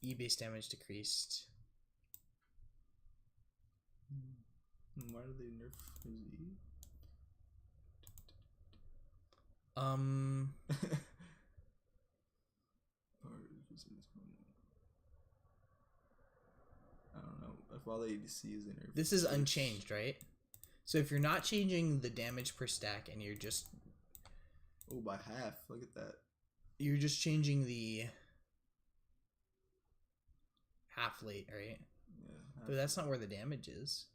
E-base damage decreased. Why did they nerf his E? I don't know. If all the ADC is in nerf. This is unchanged, right? So if you're not changing the damage per stack and you're just... Oh, by half. Look at that. You're just changing the... half late, right? Yeah. But that's not where the damage is.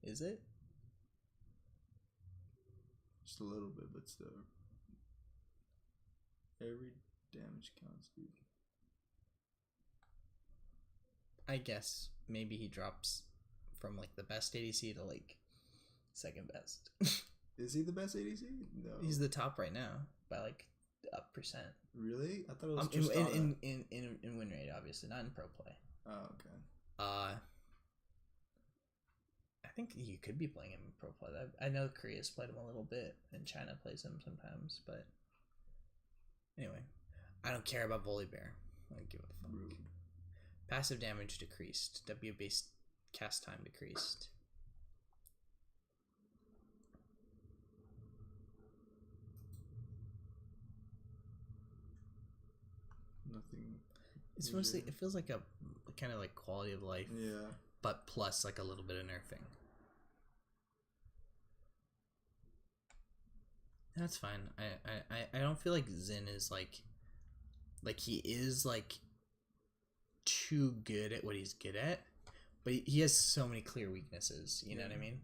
Is it? Just a little bit, but still. Every damage counts, dude. I guess maybe he drops from like the best ADC to like second best. Is he the best ADC? No. He's the top right now by like a percent. Really? I thought it was in win rate, obviously, not in pro play. Oh, okay. I think you could be playing him in pro play. I know Korea's played him a little bit, and China plays him sometimes. But anyway, I don't care about Volibear. I don't give a fuck. Rude. Passive damage decreased. W based cast time decreased. Nothing. It's mostly, it feels like a kind of like quality of life. Yeah. But plus like a little bit of nerfing. That's fine. I don't feel like Zin is like he is like too good at what he's good at, but he has so many clear weaknesses. You know what I mean?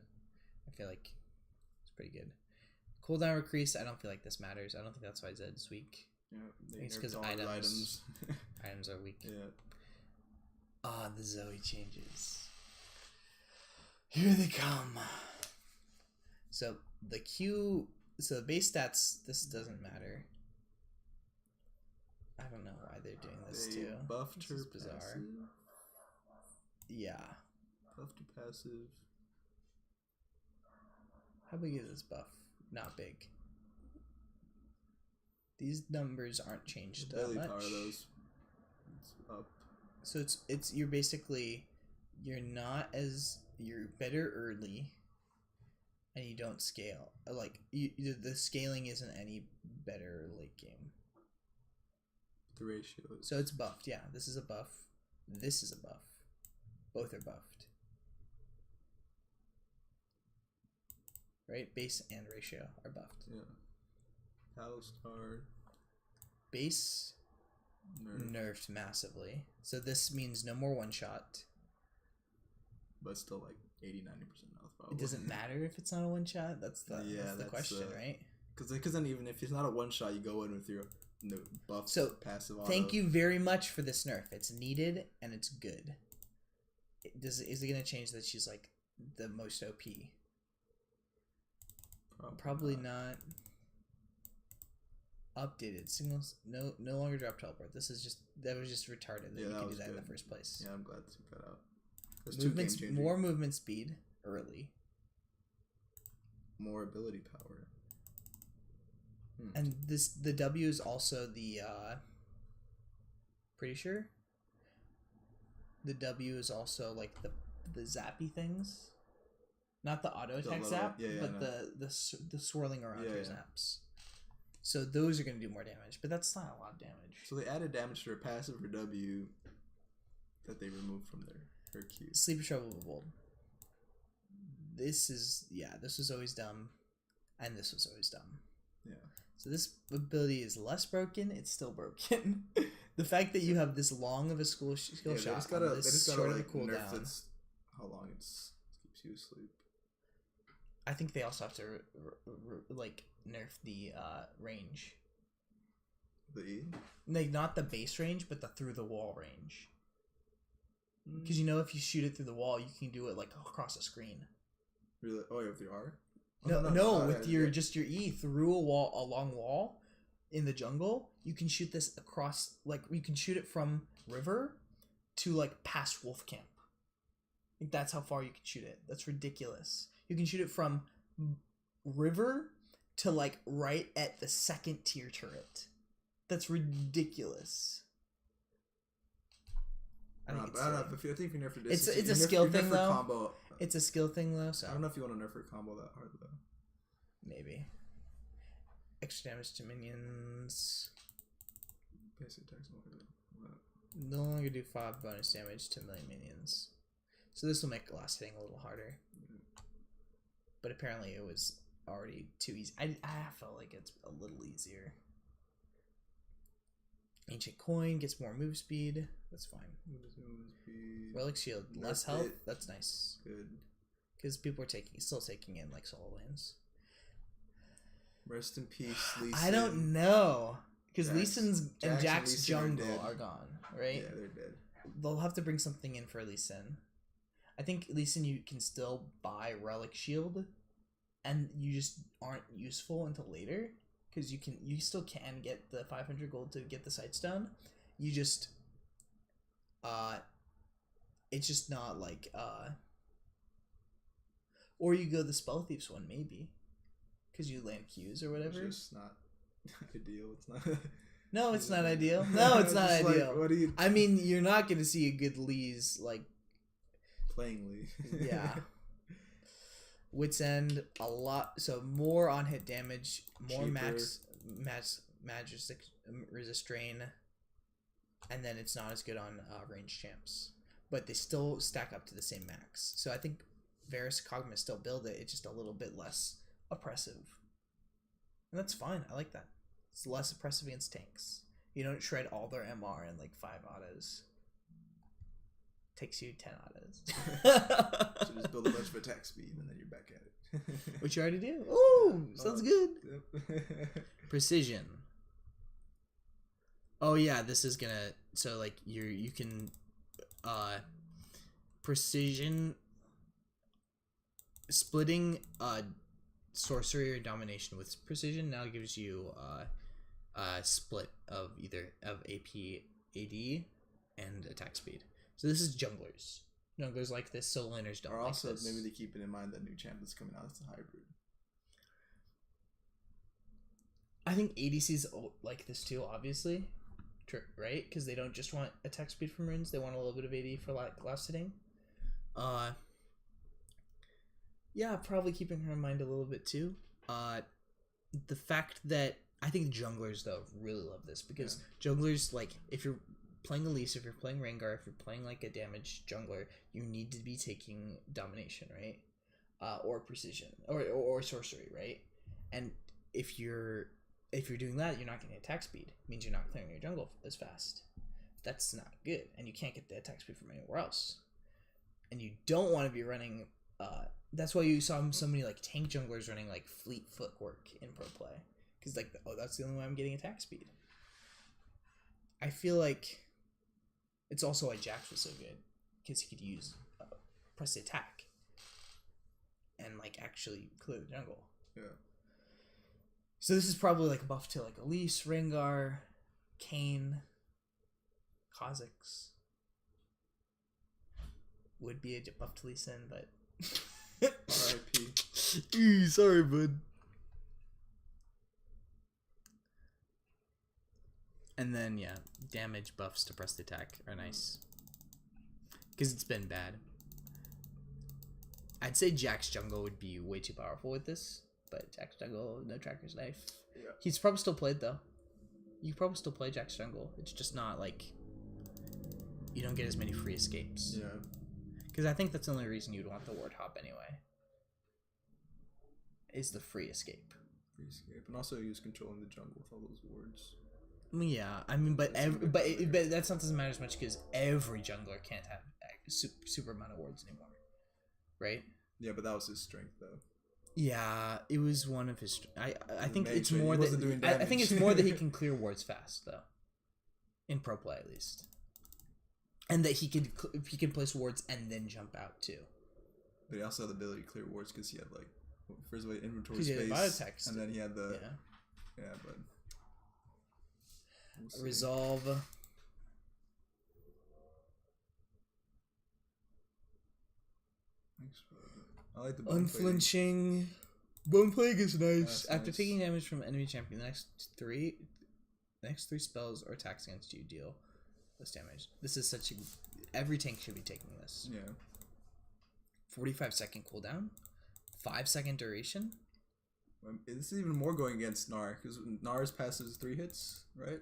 I feel like it's pretty good. Cooldown increase. I don't feel like this matters. I don't think that's why Zed's weak. Yeah, It's because items items are weak. Yeah. Ah, the Zoe changes. Here they come. So the Q. So the base stats. This doesn't matter. I don't know why they're doing this too. Buffed This her is bizarre. passive. Yeah. Buffed her passive. How big is this buff? Not big. These numbers aren't changed that Belly much. power those. It's up. So it's you're basically you're better early, and you don't scale. Like the scaling isn't any better late game. The ratio. So it's buffed. Yeah, this is a buff. This is a buff. Both are buffed. Right? Base and ratio are buffed. Yeah. Alistar. Base nerfed massively. So this means no more one shot. But still like 80-90% health probably. It doesn't matter if it's not a one shot. That's the question, right? Because then even if it's not a one shot, you go in with your buff passive auto. Thank you very much for this nerf. It's needed and it's good. Is it going to change that she's like the most OP? Probably not. Updated signals. No longer drop teleport. That was just retarded that you could do that in the first place. Yeah, I'm glad to check that out. More movement speed early. More ability power. And the W is also the pretty sure the W is also like the zappy things. Not the auto attack zap, but the swirling around your zaps. So those are going to do more damage, but that's not a lot of damage. So they added damage to her passive or W that they removed from her Q. Sleeper Trouble Bold. This was always dumb, and this was always dumb. Yeah. So this ability is less broken. It's still broken. The fact that you have this long of a skill shot, they just gotta like cooldown. nerf how long it keeps you asleep. I think they also have to like nerf the range. The E? Like not the base range, but the through the wall range. Because if you shoot it through the wall, you can do it like across a screen. Really? Oh, with your R? No, with your E through a long wall in the jungle. You can shoot this across, like you can shoot it from river to like past wolf camp. Like that's how far you can shoot it. That's ridiculous. You can shoot it from river to like right at the second tier turret. That's ridiculous. I think if you nerf her distance, it's a skill thing though. Combo. It's a skill thing though. So I don't know if you want to nerf her combo that hard though. Maybe. Extra damage to minions. Basic attacks no longer do 5 bonus damage to melee minions. So this will make last hitting a little harder. But apparently it was already too easy. I felt like it's a little easier. Ancient Coin gets more move speed. That's fine. Relic Shield, less health. That's nice. Good. Because people are still taking in like solo lanes. Rest in peace, Lee Sin. I don't know. Because Lee Sin's and Jack's jungle are gone, right? Yeah, they're dead. They'll have to bring something in for Lee Sin. I think Lee Sin you can still buy Relic Shield, and you just aren't useful until later. Because you still can get the 500 gold to get the Sightstone. You just, it's just not like, or you go the Spell Thieves one maybe. Because you land Qs or whatever. It's just not ideal. It's not. No, it's not ideal. No, it's not ideal. Like, what do you? I mean, you're not going to see a good Lee's like playing Lee. Yeah. Wits End a lot. So more on hit damage, more max resist drain, and then it's not as good on range champs. But they still stack up to the same max. So I think Varus Cogma still build it. It's just a little bit less oppressive, and that's fine. I like that. It's less oppressive against tanks. You don't shred all their MR in like 5 autos. takes you 10 autos. So just build a bunch of attack speed and then you're back at it. Which you already do. Oh, sounds good. Yep. Precision. Oh yeah, this is gonna, so like you can precision splitting sorcery or domination with precision now gives you a split of either of AP, AD, and attack speed. So this is junglers. Junglers like this, solo laners don't Or like also this. maybe they keep it in mind that new champ that's coming out is a hybrid. I think ADCs like this too, obviously, right? Because they don't just want attack speed from runes; they want a little bit of AD for like last hitting. Yeah, probably keeping her in mind a little bit too. The fact that I think junglers though really love this because junglers, like, if you're playing Elise, if you're playing Rengar, if you're playing like a damaged jungler, you need to be taking domination, right? Or precision, or sorcery, right? And if you're doing that, you're not getting attack speed. It means you're not clearing your jungle as fast. That's not good, and you can't get the attack speed from anywhere else. And you don't want to be running. That's why you saw so many like tank junglers running like fleet footwork in pro play, because like, oh, that's the only way I'm getting attack speed. I feel like it's also why Jax was so good, because he could use press the attack and like actually clear the jungle. Yeah. So this is probably like a buff to like Elise, Rengar, Kayn, Kha'Zix. Would be a buff to Lee Sin, but R.I.P. Sorry, bud. And then yeah, damage buffs to press the attack are nice, because it's been bad. I'd say Jack's jungle would be way too powerful with this, but Jack's jungle, no tracker's knife. Yeah. He's probably still played though. You probably still play Jack's jungle. It's just not like you don't get as many free escapes. Yeah. Because I think that's the only reason you'd want the ward hop anyway. Is the free escape. Free escape, and also he was controlling the jungle with all those wards. Yeah, I mean, but that's not doesn't matter as much because every jungler can't have super amount of wards anymore, right? Yeah, but that was his strength though. Yeah, it was one of his. I think mage, it's right? more He wasn't that doing I think it's damage. more that he can clear wards fast though, in pro play at least, and that he can place wards and then jump out too. But he also had the ability to clear wards because he had like first of all inventory 'Cause he had space, biotext. and then he had the Yeah. but we'll see. Resolve. I like the bone plating. Unflinching. Bone plague is nice. That's After nice. taking damage from enemy champion, the next three spells or attacks against you deal less damage. This is such a every tank should be taking this. Yeah. 45-second cooldown, 5-second duration. This is even more going against Gnar because Gnar's passes 3 hits, right?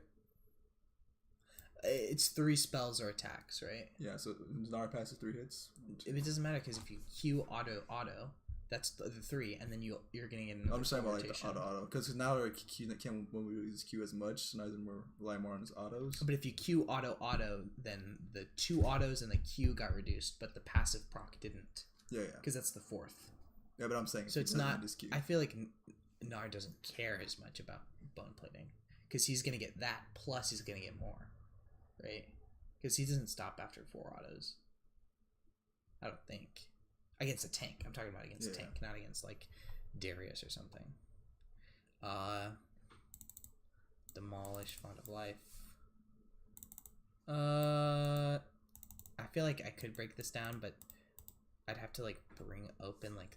It's 3 spells or attacks, right? Yeah, so Gnar passes 3 hits. It doesn't matter because if you Q auto, that's the 3, and then you're getting an. I'm just talking about like the auto because now our Q can't when we use Q as much, so now we're relying more on his autos. But if you Q auto, then the 2 autos and the Q got reduced, but the passive proc didn't. Yeah. Because that's the 4th. Yeah, but I'm saying So it's he doesn't not. need his Q. I feel like Gnar doesn't care as much about bone plating because he's gonna get that plus he's gonna get more, right? Because he doesn't stop after 4 autos. I don't think against a tank. I'm talking about against a tank, not against like Darius or something. Demolish, Font of Life. I feel like I could break this down, but I'd have to like bring open like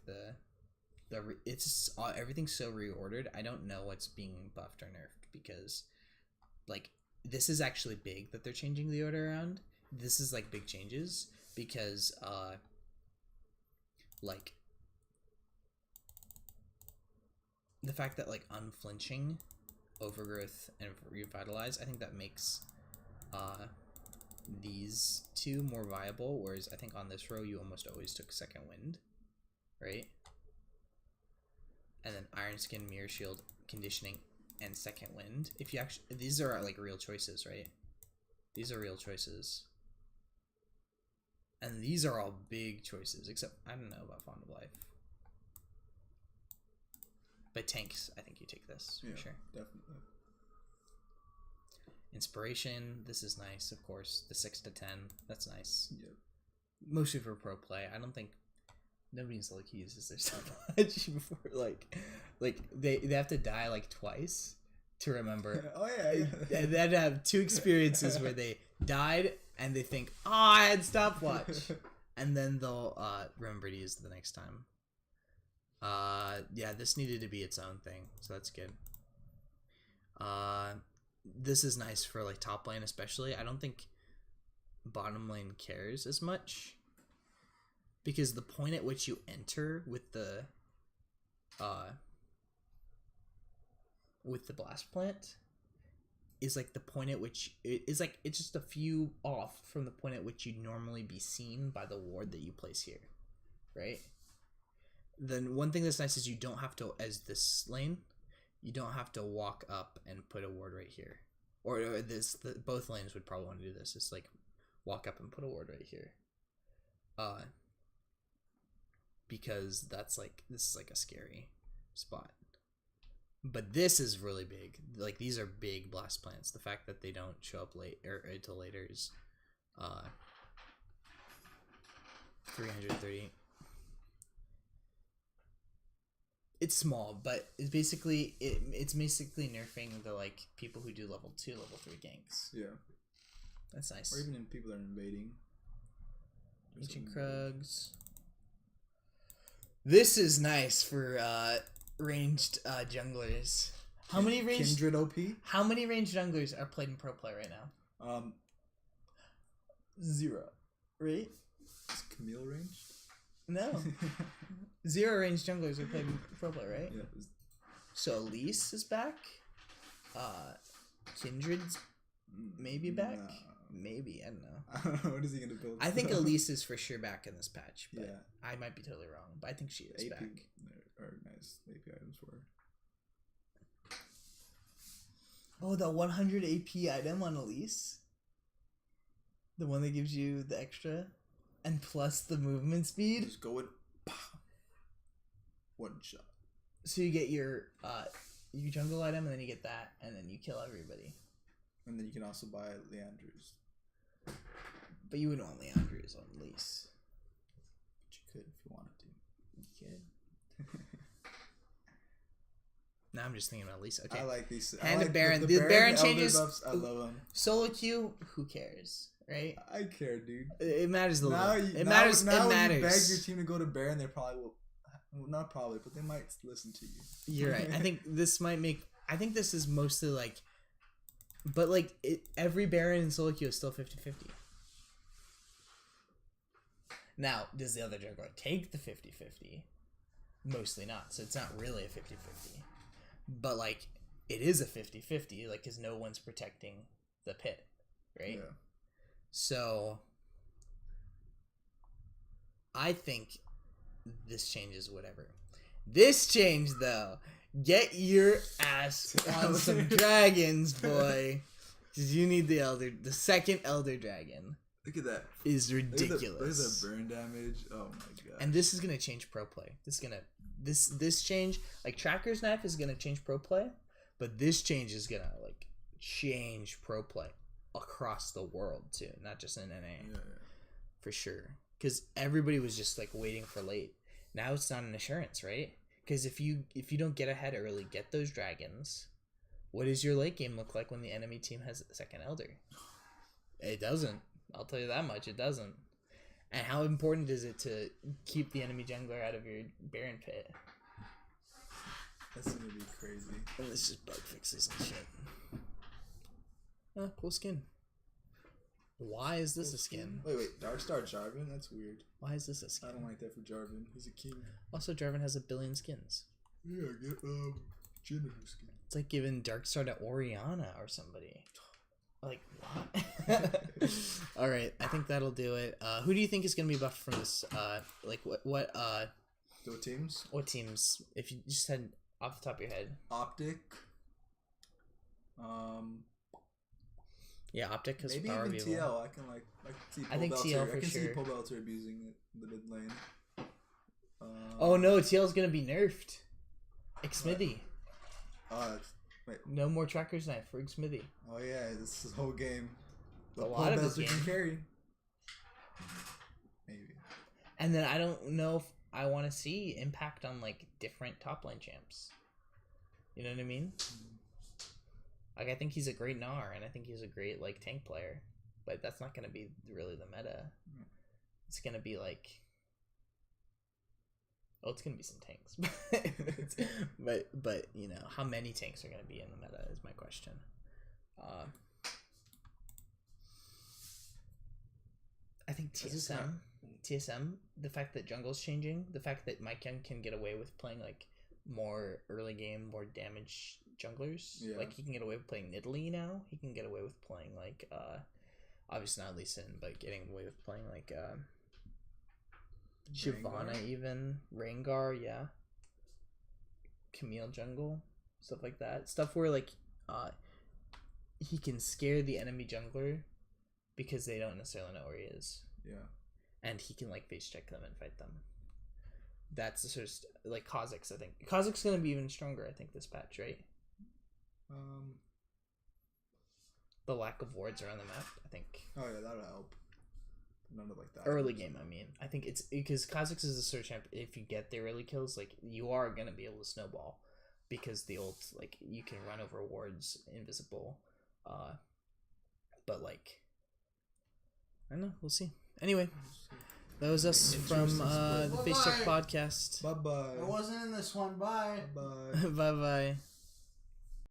it's everything's so reordered. I don't know what's being buffed or nerfed because like this is actually big that they're changing the order around. This is like big changes because like the fact that like unflinching, overgrowth, and revitalize, I think that makes these 2 more viable, whereas I think on this row you almost always took second wind, right? And then Iron Skin, Mirror Shield, Conditioning, and second wind. If you actually, these are like real choices, right? These are real choices. And these are all big choices, except I don't know about Fond of Life. But tanks, I think you take this for sure. Definitely. Inspiration, this is nice, of course. The 6 to 10, that's nice. Yep. Mostly for pro play. I don't think nobody in Solo Queue uses their stuff much before like they have to die like twice to remember. Oh yeah. They had to have 2 experiences where they died and they think, oh, I had stopwatch, and then they'll remember to use it the next time. Yeah, this needed to be its own thing, so that's good. This is nice for like top lane especially. I don't think bottom lane cares as much, because the point at which you enter with the blast plant is like the point at which it's just a few off from the point at which you'd normally be seen by the ward that you place here, right? Then one thing that's nice is you don't have to, as this lane, you don't have to walk up and put a ward right here, or both lanes would probably want to do this. It's like walk up and put a ward right here, because this is like a scary spot. But this is really big. Like, these are big blast plants. The fact that they don't show up late or until later is 330. It's small, but it's basically nerfing the like people who do level 2, level 3 ganks. Yeah, that's nice. Or even in people that are invading. Ancient Krugs. This is nice for ranged junglers. How many ranged Kindred OP? How many ranged junglers are played in pro play right now? 0. Right? Is Camille ranged? No. 0 ranged junglers are played in pro play, right? Yeah. So Elise is back. Kindred's maybe back. No. Maybe, I don't know. I don't know. What is he gonna build? I think Elise is for sure back in this patch, but yeah. I might be totally wrong. But I think she is AP, back. Or nice AP items for her. Oh, the 100 AP item on Elise? The one that gives you the extra? And plus the movement speed? Just go in. One shot. So you get your jungle item, and then you get that, and then you kill everybody. And then you can also buy Leandre's. But you wouldn't want Leandre's on Elise. But you could if you wanted to. You could. Now I'm just thinking about Elise. Okay. I like these. Hand of Baron. The Baron Elder changes. Buffs, I love them. Solo queue. Who cares, right? I care, dude. It matters a little. It now, matters. Now it when matters. you beg your team to go to Baron, they probably will. Well, not probably, but they might listen to you. You're right. I think this might make. I think this is mostly like. But like every Baron in solo queue is still 50-50. Now, does the other jungler take the 50-50? Mostly not. So it's not really a 50-50. But like it is a 50-50, like, because no one's protecting the pit, right? Yeah. So I think this changes whatever. This change, though, get your ass on some dragons, boy, because you need the second Elder Dragon. Look at that. Is ridiculous. Look at the burn damage. Oh my god. And this is gonna change pro play. This change, like Tracker's Knife is gonna change pro play, but this change is gonna like change pro play across the world too, not just in NA. Yeah. For sure. Because everybody was just like waiting for late. Now it's not an assurance, right? Because if you don't get ahead early, get those dragons, what does your late game look like when the enemy team has a second Elder? It doesn't. I'll tell you that much. It doesn't. And how important is it to keep the enemy jungler out of your Baron pit? That's gonna be crazy. And it's just bug fixes and shit. Cool skin. Why is this a skin? Wait, Darkstar Jarvan? That's weird. Why is this a skin? I don't like that for Jarvan. He's a king. Also, Jarvan has 1 billion skins. Yeah, get Jennifer skin. It's like giving Darkstar to Oriana or somebody. Like, what? All right, I think that'll do it. Who do you think is going to be buffed from this? Like, what teams? What teams? If you just had off the top of your head. Optic. Yeah, Optic has Maybe power even Weevil. TL. I can see. I think TL for I can see sure. Pole Belter abusing the mid lane. Oh no, TL's gonna be nerfed. Xmithy. Wait. No more Tracker's Knife for Xmithy. Oh yeah, this is the whole game. A lot of this game. Can carry. Maybe. And then I don't know if I want to see impact on like different top lane champs. You know what I mean? Like I think he's a great Gnar, and I think he's a great like tank player, but that's not gonna be really the meta. It's gonna be like, oh, it's gonna be some tanks, but you know how many tanks are gonna be in the meta is my question. I think TSM, the fact that jungle's changing, the fact that Mike Young can get away with playing like more early game, more damage junglers. Yeah. Like he can get away with playing Nidalee now. He can get away with playing like obviously not Lee Sin, but getting away with playing like Shyvana even, Rengar, yeah. Camille jungle, stuff like that. Stuff where like he can scare the enemy jungler because they don't necessarily know where he is. Yeah. And he can like face check them and fight them. That's the sort of like Kha'Zix, I think. Kha'Zix gonna be even stronger, I think, this patch, right? The lack of wards around the map, I think. Oh yeah, that'll help. None of like that. Early game, I mean. I think it's because Kha'Zix is a sort of champ. If you get the early kills, like you are gonna be able to snowball because the ult, like you can run over wards invisible. But like I don't know, we'll see. Anyway, that was us from the Facecheck Podcast. Bye bye. I wasn't in this one. Bye. Bye. Bye bye.